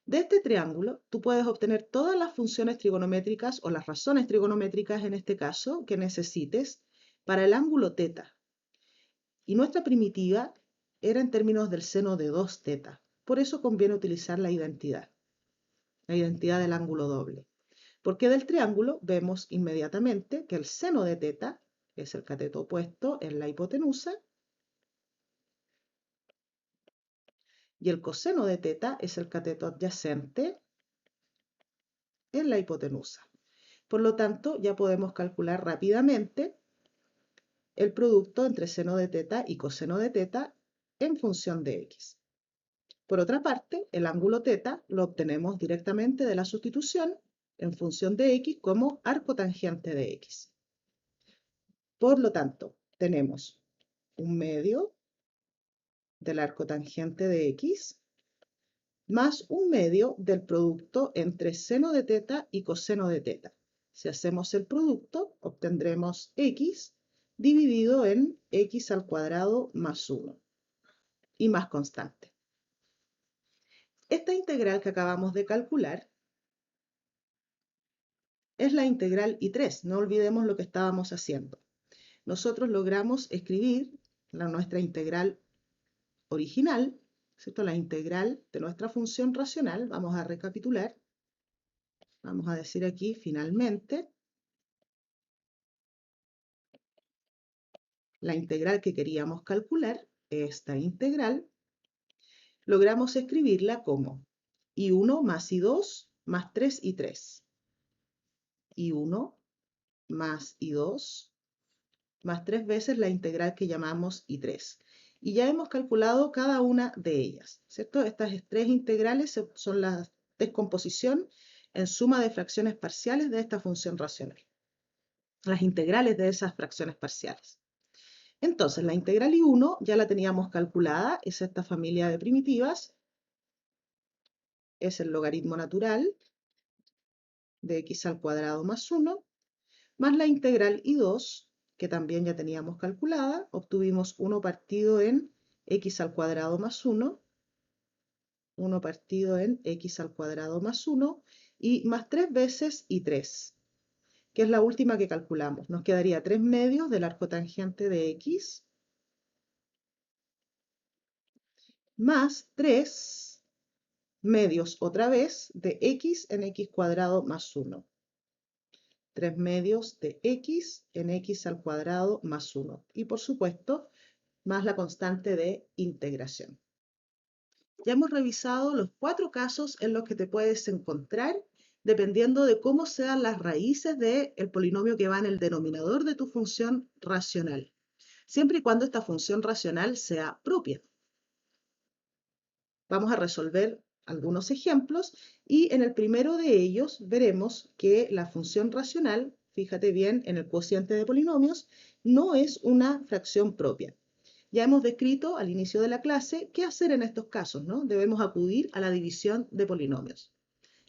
De este triángulo, tú puedes obtener todas las funciones trigonométricas o las razones trigonométricas, en este caso, que necesites para el ángulo teta. Y nuestra primitiva era en términos del seno de 2 teta. Por eso conviene utilizar la identidad del ángulo doble. Porque del triángulo vemos inmediatamente que el seno de teta, que es el cateto opuesto en la hipotenusa, y el coseno de teta es el cateto adyacente en la hipotenusa. Por lo tanto, ya podemos calcular rápidamente el producto entre seno de teta y coseno de teta en función de x. Por otra parte, el ángulo teta lo obtenemos directamente de la sustitución en función de x como arco tangente de x. Por lo tanto, tenemos un medio del arco tangente de x más un medio del producto entre seno de teta y coseno de teta. Si hacemos el producto, obtendremos x dividido en x al cuadrado más 1 y más constante. Esta integral que acabamos de calcular es la integral I3. No olvidemos lo que estábamos haciendo. Nosotros logramos escribir nuestra integral original, ¿cierto? La integral de nuestra función racional. Vamos a recapitular. Vamos a decir aquí, finalmente, la integral que queríamos calcular, esta integral, logramos escribirla como I1 más I2 más 3 y 3. I1 más I2 más 3 veces la integral que llamamos I3. Y ya hemos calculado cada una de ellas, ¿cierto? Estas 3 integrales son la descomposición en suma de fracciones parciales de esta función racional. Las integrales de esas fracciones parciales. Entonces, la integral I1 ya la teníamos calculada, es esta familia de primitivas, es el logaritmo natural de x al cuadrado más 1, más la integral I2, que también ya teníamos calculada, obtuvimos 1 partido en x al cuadrado más 1, 1 partido en x al cuadrado más 1, y más 3 veces I3, que es la última que calculamos. Nos quedaría 3 medios del arco tangente de x, más 3 medios otra vez de x en x cuadrado más 1. 3 medios de x en x al cuadrado más 1. Y por supuesto, más la constante de integración. Ya hemos revisado los 4 casos en los que te puedes encontrar dependiendo de cómo sean las raíces del polinomio que va en el denominador de tu función racional, siempre y cuando esta función racional sea propia. Vamos a resolver algunos ejemplos y en el primero de ellos veremos que la función racional, fíjate bien en el cociente de polinomios, no es una fracción propia. Ya hemos descrito al inicio de la clase qué hacer en estos casos, ¿no? Debemos acudir a la división de polinomios.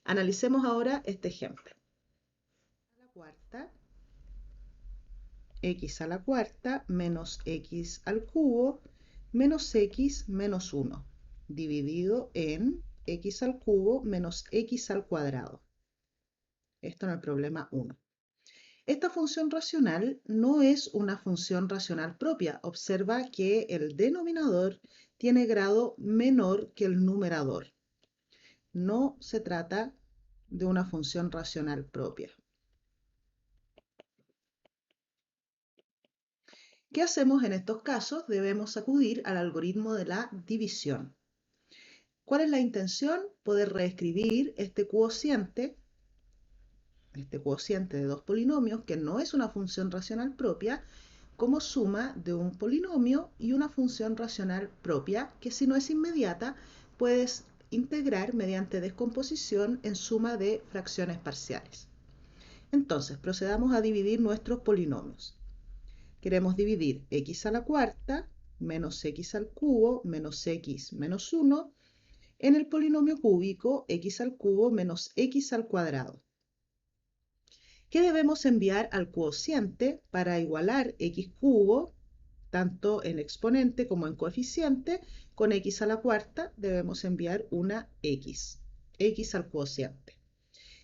Analicemos ahora este ejemplo. A la cuarta, x a la cuarta menos x al cubo menos x menos 1, dividido en x al cubo menos x al cuadrado. Esto en el problema 1. Esta función racional no es una función racional propia. Observa que el denominador tiene grado menor que el numerador. No se trata de una función racional propia. ¿Qué hacemos en estos casos? Debemos acudir al algoritmo de la división. ¿Cuál es la intención? Poder reescribir este cociente de dos polinomios, que no es una función racional propia, como suma de un polinomio y una función racional propia, que si no es inmediata, puedes integrar mediante descomposición en suma de fracciones parciales. Entonces, procedamos a dividir nuestros polinomios. Queremos dividir x a la cuarta menos x al cubo menos x menos 1 en el polinomio cúbico x al cubo menos x al cuadrado. ¿Qué debemos enviar al cociente para igualar x cubo, tanto en exponente como en coeficiente? Con x a la cuarta debemos enviar una x al cociente.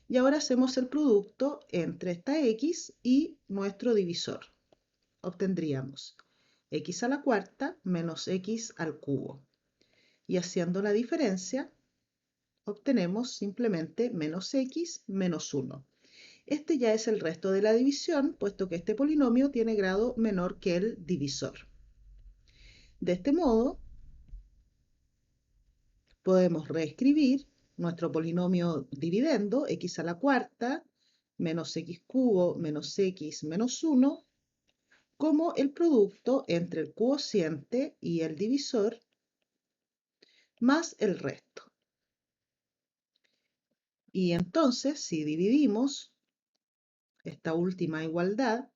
Y ahora hacemos el producto entre esta x y nuestro divisor. Obtendríamos x a la cuarta menos x al cubo. Y haciendo la diferencia, obtenemos simplemente menos x menos 1. Este ya es el resto de la división, puesto que este polinomio tiene grado menor que el divisor. De este modo, podemos reescribir nuestro polinomio dividendo x a la cuarta menos x cubo menos x menos 1 como el producto entre el cociente y el divisor más el resto. Y entonces, si dividimos esta última igualdad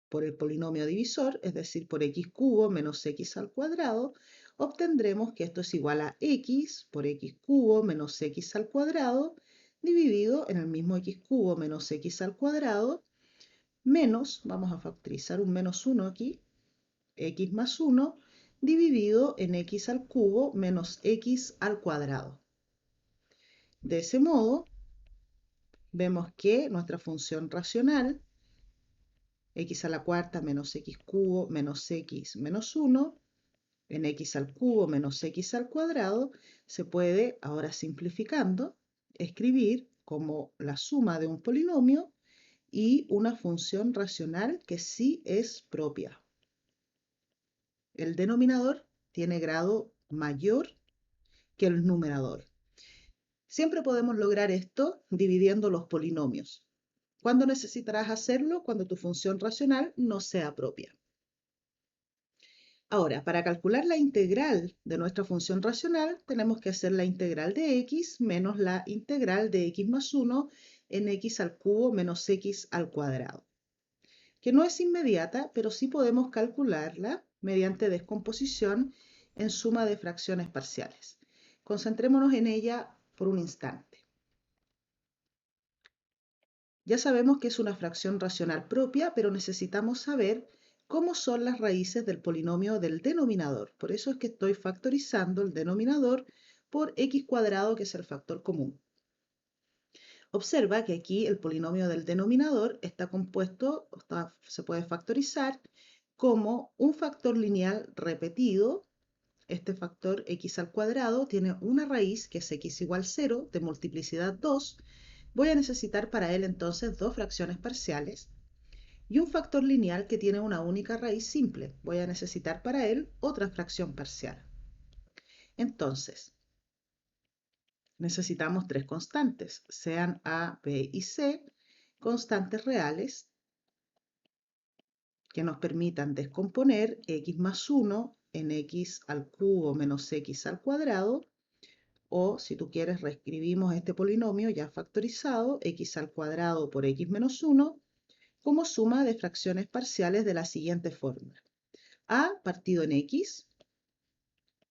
por el polinomio divisor, es decir, por x cubo menos x al cuadrado, obtendremos que esto es igual a x por x cubo menos x al cuadrado dividido en el mismo x cubo menos x al cuadrado menos, vamos a factorizar un menos 1 aquí, x más 1 dividido en x al cubo menos x al cuadrado. De ese modo, vemos que nuestra función racional x a la cuarta menos x cubo menos x menos 1 en x al cubo menos x al cuadrado se puede, ahora simplificando, escribir como la suma de un polinomio y una función racional que sí es propia. El denominador tiene grado mayor que el numerador. Siempre podemos lograr esto dividiendo los polinomios. ¿Cuándo necesitarás hacerlo? Cuando tu función racional no sea propia. Ahora, para calcular la integral de nuestra función racional, tenemos que hacer la integral de x menos la integral de x más 1 en x al cubo menos x al cuadrado, que no es inmediata, pero sí podemos calcularla mediante descomposición en suma de fracciones parciales. Concentrémonos en ella por un instante. Ya sabemos que es una fracción racional propia, pero necesitamos saber cómo son las raíces del polinomio del denominador. Por eso es que estoy factorizando el denominador por x cuadrado, que es el factor común. Observa que aquí el polinomio del denominador está compuesto, se puede factorizar como un factor lineal repetido. Este factor x al cuadrado tiene una raíz que es x igual 0 de multiplicidad 2. Voy a necesitar para él entonces dos fracciones parciales y un factor lineal que tiene una única raíz simple. Voy a necesitar para él otra fracción parcial. Entonces, necesitamos tres constantes, sean a, b y c, constantes reales que nos permitan descomponer x más 1 en x al cubo menos x al cuadrado, o si tú quieres reescribimos este polinomio ya factorizado, x al cuadrado por x menos 1, como suma de fracciones parciales de la siguiente forma. A partido en x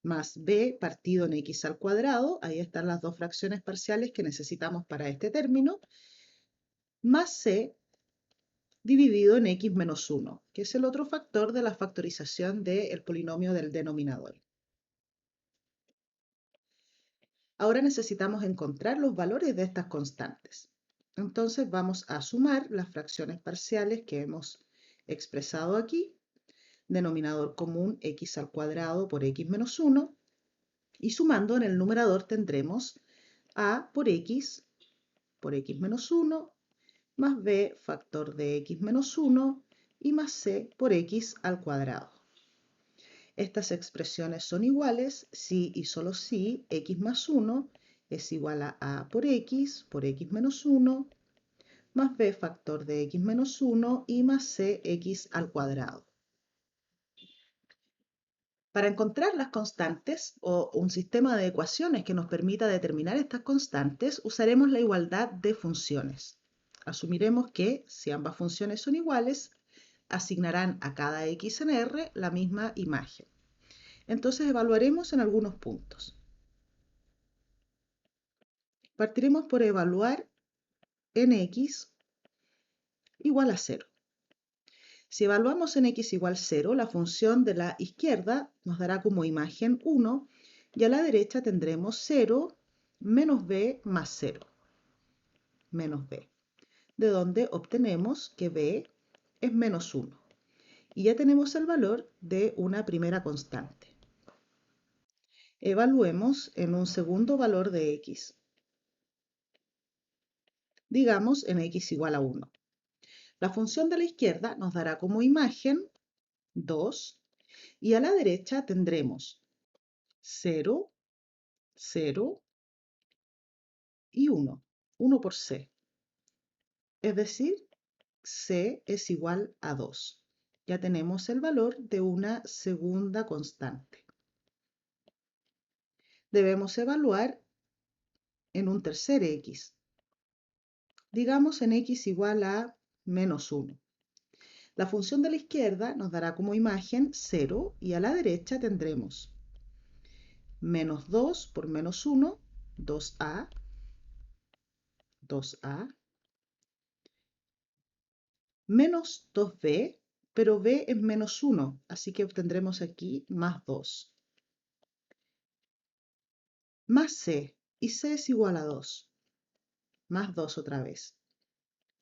más b partido en x al cuadrado, ahí están las dos fracciones parciales que necesitamos para este término, más c dividido en x menos 1, que es el otro factor de la factorización del polinomio del denominador. Ahora necesitamos encontrar los valores de estas constantes. Entonces vamos a sumar las fracciones parciales que hemos expresado aquí, denominador común x al cuadrado por x menos 1, y sumando en el numerador tendremos a por x menos 1, más b factor de x menos 1 y más c por x al cuadrado. Estas expresiones son iguales si y solo si x más 1 es igual a por x menos 1, más b factor de x menos 1 y más c x al cuadrado. Para encontrar las constantes o un sistema de ecuaciones que nos permita determinar estas constantes, usaremos la igualdad de funciones. Asumiremos que si ambas funciones son iguales, asignarán a cada x en R la misma imagen. Entonces evaluaremos en algunos puntos. Partiremos por evaluar en x igual a 0. Si evaluamos en x igual 0, la función de la izquierda nos dará como imagen 1 y a la derecha tendremos 0 menos b más 0, menos b, de donde obtenemos que b es menos 1. Y ya tenemos el valor de una primera constante. Evaluemos en un segundo valor de x. Digamos en x igual a 1. La función de la izquierda nos dará como imagen 2 y a la derecha tendremos 0, 0 y 1, 1 por c. Es decir, c es igual a 2. Ya tenemos el valor de una segunda constante. Debemos evaluar en un tercer x. Digamos en x igual a menos 1. La función de la izquierda nos dará como imagen 0 y a la derecha tendremos menos 2 por menos 1, 2a, 2a, menos 2b, pero b es menos 1, así que obtendremos aquí más 2. Más c, y c es igual a 2, más 2 otra vez.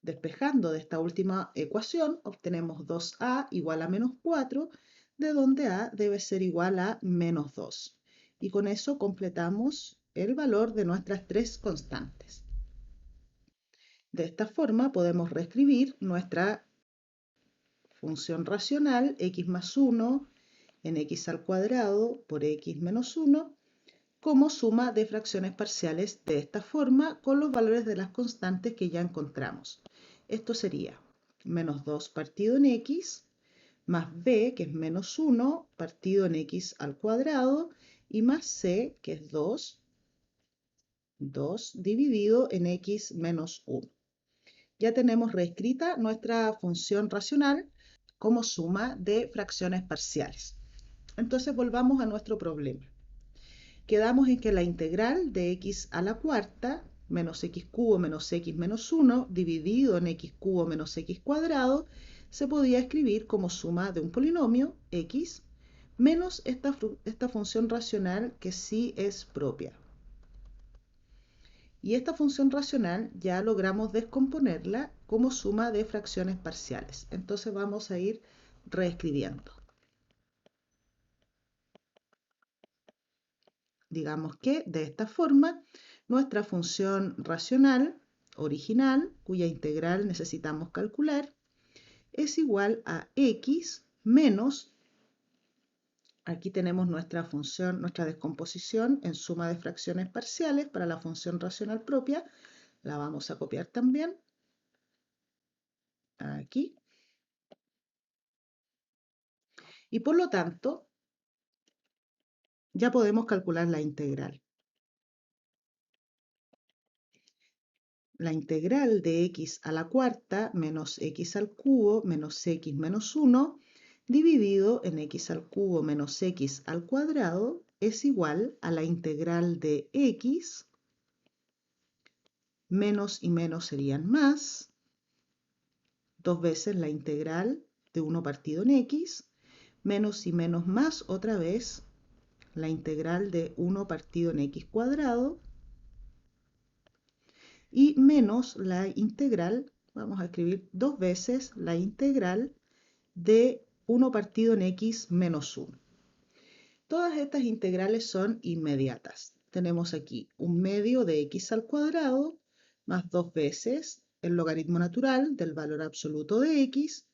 Despejando de esta última ecuación, obtenemos 2a igual a menos 4, de donde a debe ser igual a menos 2. Y con eso completamos el valor de nuestras tres constantes. De esta forma podemos reescribir nuestra función racional x más 1 en x al cuadrado por x menos 1 como suma de fracciones parciales de esta forma con los valores de las constantes que ya encontramos. Esto sería menos 2 partido en x más b, que es menos 1, partido en x al cuadrado, y más c, que es 2 dividido en x menos 1. Ya tenemos reescrita nuestra función racional como suma de fracciones parciales. Entonces volvamos a nuestro problema. Quedamos en que la integral de x a la cuarta menos x cubo menos x menos 1 dividido en x cubo menos x cuadrado se podía escribir como suma de un polinomio x menos esta función racional que sí es propia. Y esta función racional ya logramos descomponerla como suma de fracciones parciales. Entonces vamos a ir reescribiendo. Digamos que de esta forma nuestra función racional original, cuya integral necesitamos calcular, es igual a x menos, aquí tenemos nuestra función, nuestra descomposición en suma de fracciones parciales para la función racional propia, la vamos a copiar también, aquí. Y por lo tanto, ya podemos calcular la integral. La integral de x a la cuarta menos x al cubo menos x menos 1 dividido en x al cubo menos x al cuadrado es igual a la integral de x, menos y menos serían más, dos veces la integral de 1 partido en x, menos y menos más otra vez la integral de 1 partido en x cuadrado, y menos la integral, vamos a escribir dos veces la integral de 1 partido en x menos 1. Todas estas integrales son inmediatas. Tenemos aquí un medio de x al cuadrado más dos veces el logaritmo natural del valor absoluto de x,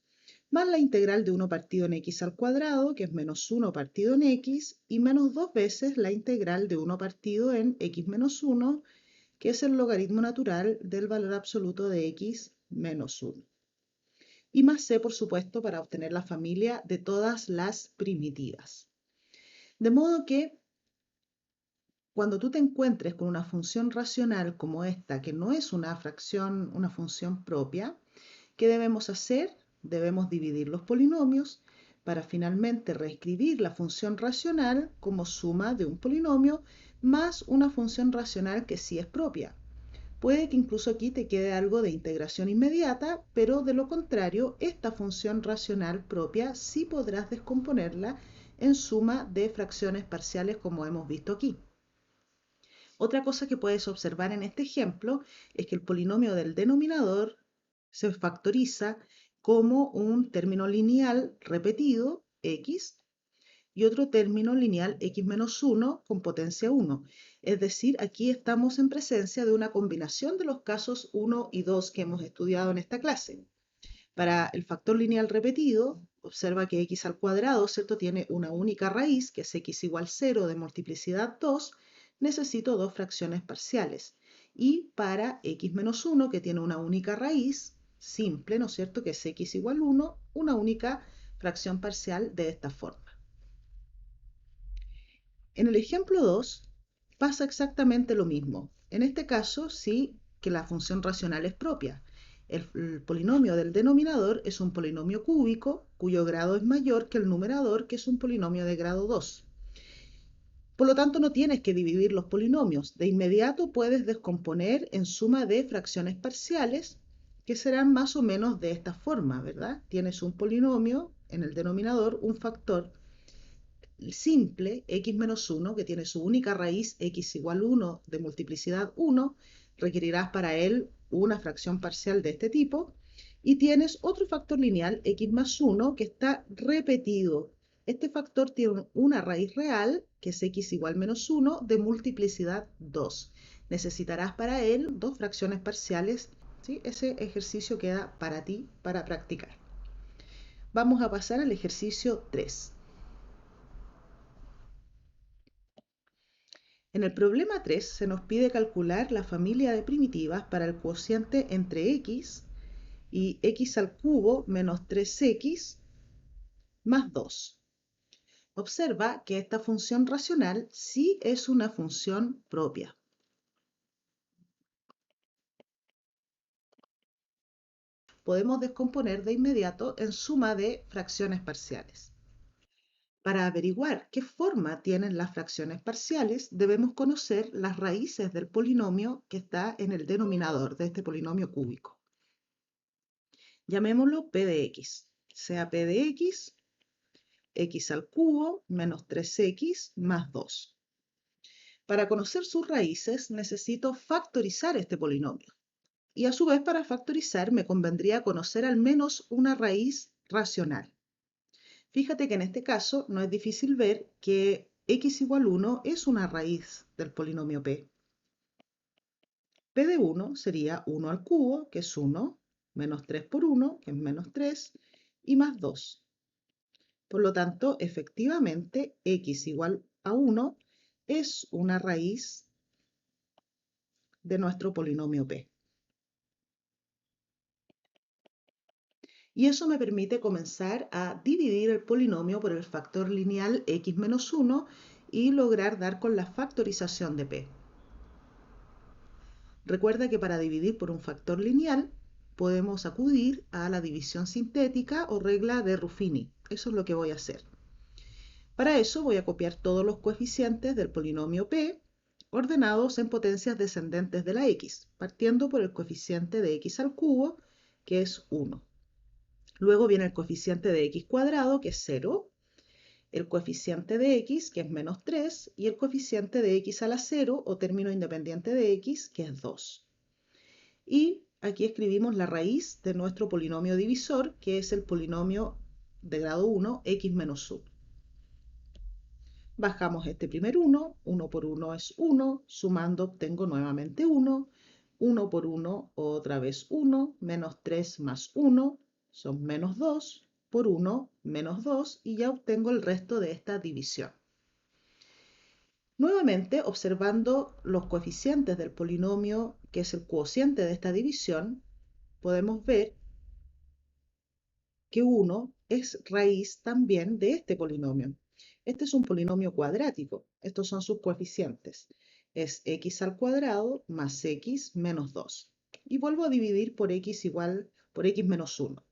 más la integral de 1 partido en x al cuadrado, que es menos 1 partido en x, y menos dos veces la integral de 1 partido en x menos 1, que es el logaritmo natural del valor absoluto de x menos 1. Y más c, por supuesto, para obtener la familia de todas las primitivas. De modo que cuando tú te encuentres con una función racional como esta, que no es una fracción, una función propia, ¿qué debemos hacer? Debemos dividir los polinomios para finalmente reescribir la función racional como suma de un polinomio más una función racional que sí es propia. Puede que incluso aquí te quede algo de integración inmediata, pero de lo contrario, esta función racional propia sí podrás descomponerla en suma de fracciones parciales como hemos visto aquí. Otra cosa que puedes observar en este ejemplo es que el polinomio del denominador se factoriza como un término lineal repetido, x, y otro término lineal x menos 1 con potencia 1. Es decir, aquí estamos en presencia de una combinación de los casos 1 y 2 que hemos estudiado en esta clase. Para el factor lineal repetido, observa que x al cuadrado, ¿cierto?, tiene una única raíz, que es x igual 0 de multiplicidad 2, necesito dos fracciones parciales. Y para x menos 1, que tiene una única raíz, simple, ¿no es cierto?, que es x igual 1, una única fracción parcial de esta forma. En el ejemplo 2 pasa exactamente lo mismo. En este caso sí que la función racional es propia. El polinomio del denominador es un polinomio cúbico cuyo grado es mayor que el numerador, que es un polinomio de grado 2. Por lo tanto, no tienes que dividir los polinomios. De inmediato puedes descomponer en suma de fracciones parciales, que serán más o menos de esta forma, ¿verdad? Tienes un polinomio en el denominador, un factor simple, x menos 1, que tiene su única raíz, x igual 1 de multiplicidad 1, requerirás para él una fracción parcial de este tipo, y tienes otro factor lineal, x más 1, que está repetido. Este factor tiene una raíz real, que es x igual menos 1, de multiplicidad 2. Necesitarás para él dos fracciones parciales, ¿sí? Ese ejercicio queda para ti, para practicar. Vamos a pasar al ejercicio 3. En el problema 3 se nos pide calcular la familia de primitivas para el cociente entre x y x al cubo menos 3x más 2. Observa que esta función racional sí es una función propia. Podemos descomponer de inmediato en suma de fracciones parciales. Para averiguar qué forma tienen las fracciones parciales, debemos conocer las raíces del polinomio que está en el denominador de este polinomio cúbico. Llamémoslo p de x, sea p de x al cubo menos 3x más 2. Para conocer sus raíces necesito factorizar este polinomio. Y a su vez, para factorizar me convendría conocer al menos una raíz racional. Fíjate que en este caso no es difícil ver que x igual 1 es una raíz del polinomio p. P de 1 sería 1 al cubo, que es 1, menos 3 por 1, que es menos 3, y más 2. Por lo tanto, efectivamente, x igual a 1 es una raíz de nuestro polinomio p. Y eso me permite comenzar a dividir el polinomio por el factor lineal x menos 1 y lograr dar con la factorización de p. Recuerda que para dividir por un factor lineal podemos acudir a la división sintética o regla de Ruffini. Eso es lo que voy a hacer. Para eso voy a copiar todos los coeficientes del polinomio p ordenados en potencias descendentes de la x, partiendo por el coeficiente de x al cubo, que es 1. Luego viene el coeficiente de x cuadrado, que es 0, el coeficiente de x, que es menos 3, y el coeficiente de x a la 0, o término independiente de x, que es 2. Y aquí escribimos la raíz de nuestro polinomio divisor, que es el polinomio de grado 1, x menos 1. Bajamos este primer 1, 1 por 1 es 1, sumando obtengo nuevamente 1, 1 por 1 otra vez 1, menos 3 más 1 son menos 2, por 1 menos 2 y ya obtengo el resto de esta división. Nuevamente, observando los coeficientes del polinomio, que es el cociente de esta división, podemos ver que 1 es raíz también de este polinomio. Este es un polinomio cuadrático. Estos son sus coeficientes. Es x al cuadrado más x menos 2. Y vuelvo a dividir por x igual por x menos 1.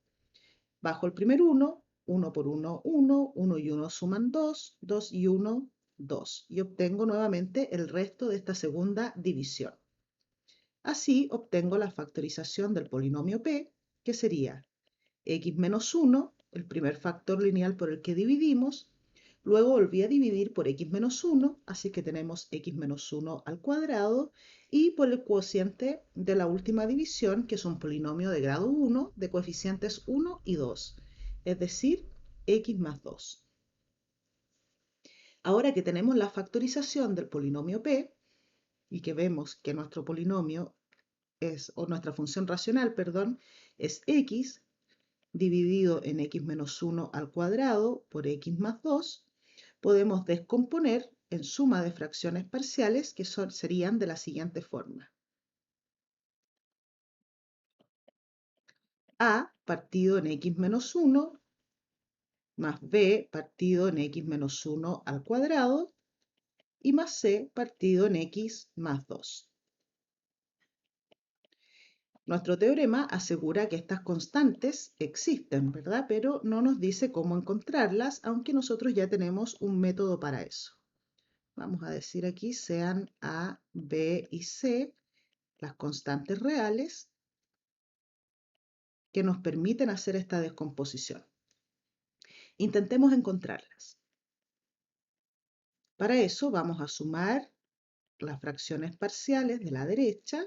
Bajo el primer 1, 1 por 1, 1, 1 y 1 suman 2, 2 y 1, 2. Y obtengo nuevamente el resto de esta segunda división. Así obtengo la factorización del polinomio p, que sería x menos 1, el primer factor lineal por el que dividimos, luego volví a dividir por x menos 1, así que tenemos x menos 1 al cuadrado, y por el cociente de la última división, que es un polinomio de grado 1, de coeficientes 1 y 2, es decir, x más 2. Ahora que tenemos la factorización del polinomio p, y que vemos que nuestro polinomio es, o nuestra función racional, perdón, es x, dividido en x menos 1 al cuadrado por x más 2, podemos descomponer en suma de fracciones parciales que serían de la siguiente forma. A partido en x menos 1 más b partido en x menos 1 al cuadrado y más c partido en x más 2. Nuestro teorema asegura que estas constantes existen, ¿verdad? Pero no nos dice cómo encontrarlas, aunque nosotros ya tenemos un método para eso. Vamos a decir aquí sean A, B y C las constantes reales que nos permiten hacer esta descomposición. Intentemos encontrarlas. Para eso vamos a sumar las fracciones parciales de la derecha.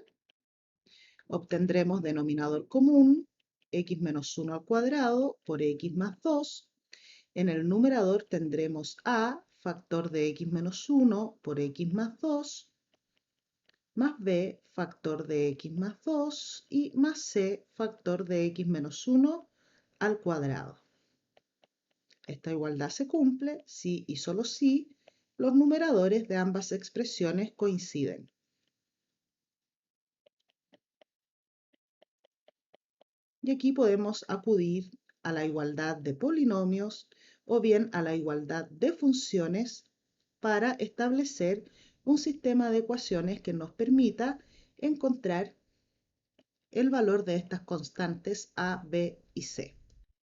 Obtendremos denominador común, x menos 1 al cuadrado por x más 2. En el numerador tendremos a factor de x menos 1 por x más 2, más b factor de x más 2 y más c factor de x menos 1 al cuadrado. Esta igualdad se cumple si y solo si los numeradores de ambas expresiones coinciden. Y aquí podemos acudir a la igualdad de polinomios o bien a la igualdad de funciones para establecer un sistema de ecuaciones que nos permita encontrar el valor de estas constantes a, b y c.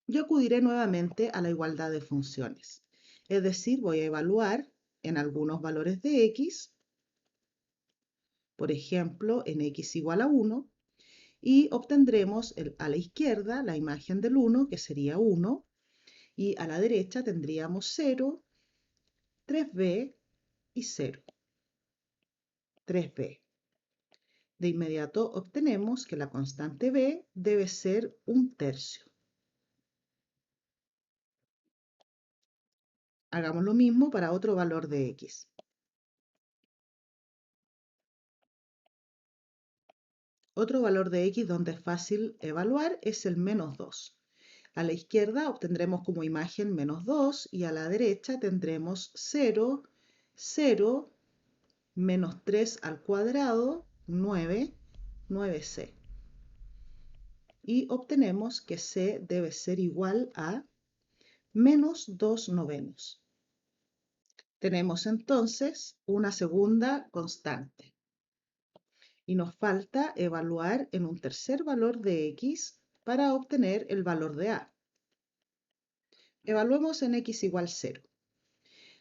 Yo acudiré nuevamente a la igualdad de funciones. Es decir, voy a evaluar en algunos valores de x, por ejemplo, en x igual a 1, y obtendremos a la izquierda la imagen del 1, que sería 1, y a la derecha tendríamos 0, 3b y 0, 3b. De inmediato obtenemos que la constante b debe ser 1/3. Hagamos lo mismo para otro valor de x. Otro valor de x donde es fácil evaluar es el -2. A la izquierda obtendremos como imagen -2 y a la derecha tendremos 0, 0, -3 al cuadrado, 9, 9c. Y obtenemos que c debe ser igual a -2/9. Tenemos entonces una segunda constante. Y nos falta evaluar en un tercer valor de x para obtener el valor de a. Evaluemos en x igual 0.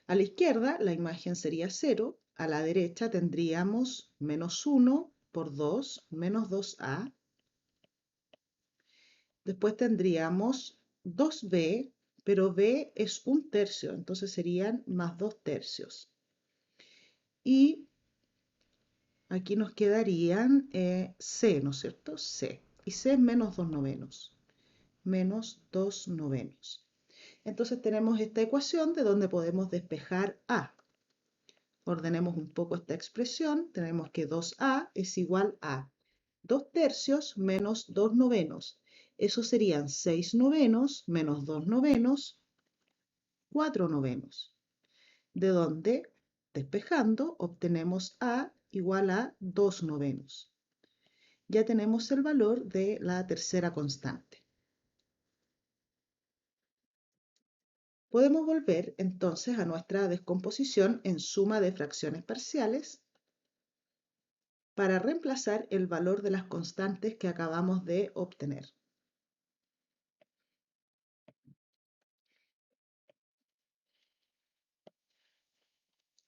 A la izquierda la imagen sería 0, a la derecha tendríamos -1 por 2, -2a. Después tendríamos 2b, pero b es 1/3, entonces serían más 2/3. Y aquí nos quedarían c, ¿no es cierto? C. Y c es -2/9. -2/9. Entonces tenemos esta ecuación de donde podemos despejar a. Ordenemos un poco esta expresión. Tenemos que 2a es igual a 2/3 menos 2/9. Eso serían 6/9 menos 2/9, 4/9. De donde, despejando, obtenemos a igual a 2/9. Ya tenemos el valor de la tercera constante. Podemos volver entonces a nuestra descomposición en suma de fracciones parciales para reemplazar el valor de las constantes que acabamos de obtener.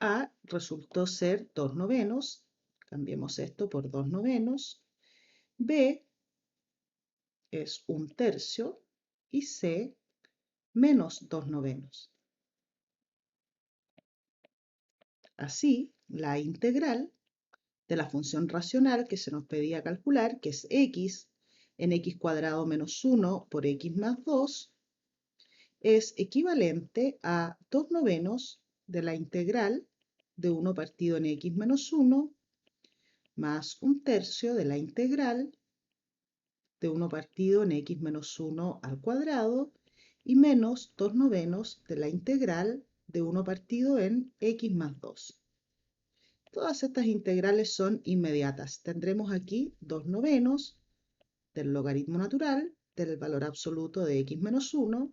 A resultó ser 2/9, cambiemos esto por 2/9, B es 1/3 y C menos 2/9. Así, la integral de la función racional que se nos pedía calcular, que es x en x cuadrado menos 1 por x más 2, es equivalente a 2/9 de la integral de 1 partido en x menos 1 más 1/3 de la integral de 1 partido en x menos 1 al cuadrado y menos 2/9 de la integral de 1 partido en x más 2. Todas estas integrales son inmediatas. Tendremos aquí 2/9 del logaritmo natural del valor absoluto de x menos 1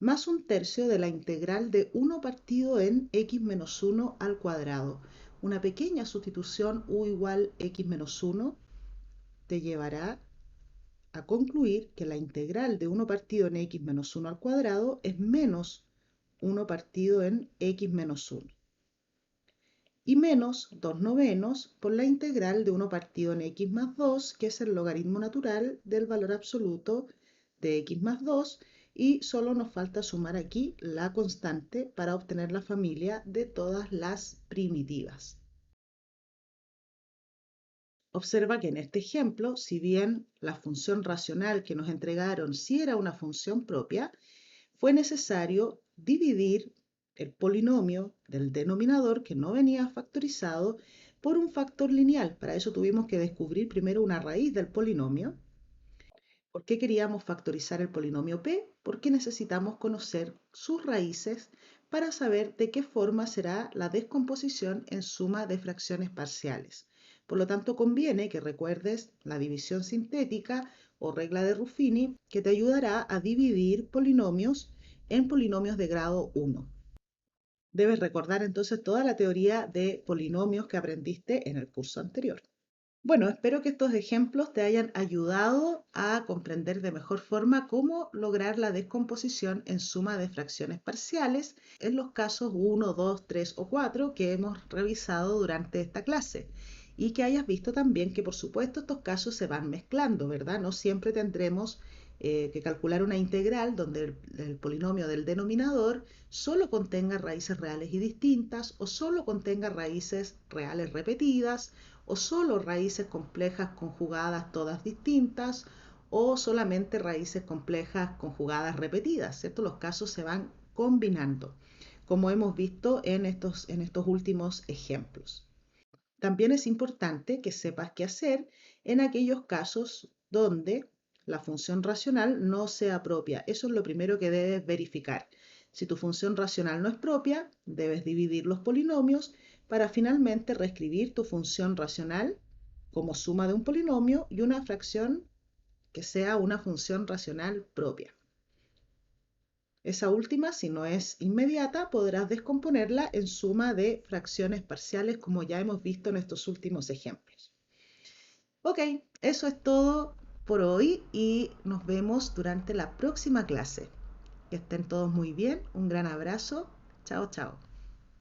más 1/3 de la integral de 1 partido en x menos 1 al cuadrado. Una pequeña sustitución u igual x menos 1 te llevará a concluir que la integral de 1 partido en x menos 1 al cuadrado es menos 1 partido en x menos 1. Y menos 2/9 por la integral de 1 partido en x más 2, que es el logaritmo natural del valor absoluto de x más 2, y solo nos falta sumar aquí la constante para obtener la familia de todas las primitivas. Observa que en este ejemplo, si bien la función racional que nos entregaron sí era una función propia, fue necesario dividir el polinomio del denominador que no venía factorizado por un factor lineal. Para eso tuvimos que descubrir primero una raíz del polinomio. ¿Por qué queríamos factorizar el polinomio p? Porque necesitamos conocer sus raíces para saber de qué forma será la descomposición en suma de fracciones parciales. Por lo tanto, conviene que recuerdes la división sintética o regla de Ruffini, que te ayudará a dividir polinomios en polinomios de grado 1. Debes recordar entonces toda la teoría de polinomios que aprendiste en el curso anterior. Bueno, espero que estos ejemplos te hayan ayudado a comprender de mejor forma cómo lograr la descomposición en suma de fracciones parciales en los casos 1, 2, 3 o 4 que hemos revisado durante esta clase. Y que hayas visto también que, por supuesto, estos casos se van mezclando, ¿verdad? No siempre tendremos que calcular una integral donde el polinomio del denominador solo contenga raíces reales y distintas o solo contenga raíces reales repetidas o solo raíces complejas conjugadas todas distintas o solamente raíces complejas conjugadas repetidas, ¿cierto? Los casos se van combinando, como hemos visto en estos últimos ejemplos. También es importante que sepas qué hacer en aquellos casos donde la función racional no sea propia. Eso es lo primero que debes verificar. Si tu función racional no es propia, debes dividir los polinomios para finalmente reescribir tu función racional como suma de un polinomio y una fracción que sea una función racional propia. Esa última, si no es inmediata, podrás descomponerla en suma de fracciones parciales, como ya hemos visto en estos últimos ejemplos. Ok, eso es todo por hoy y nos vemos durante la próxima clase. Que estén todos muy bien, un gran abrazo. Chao, chao.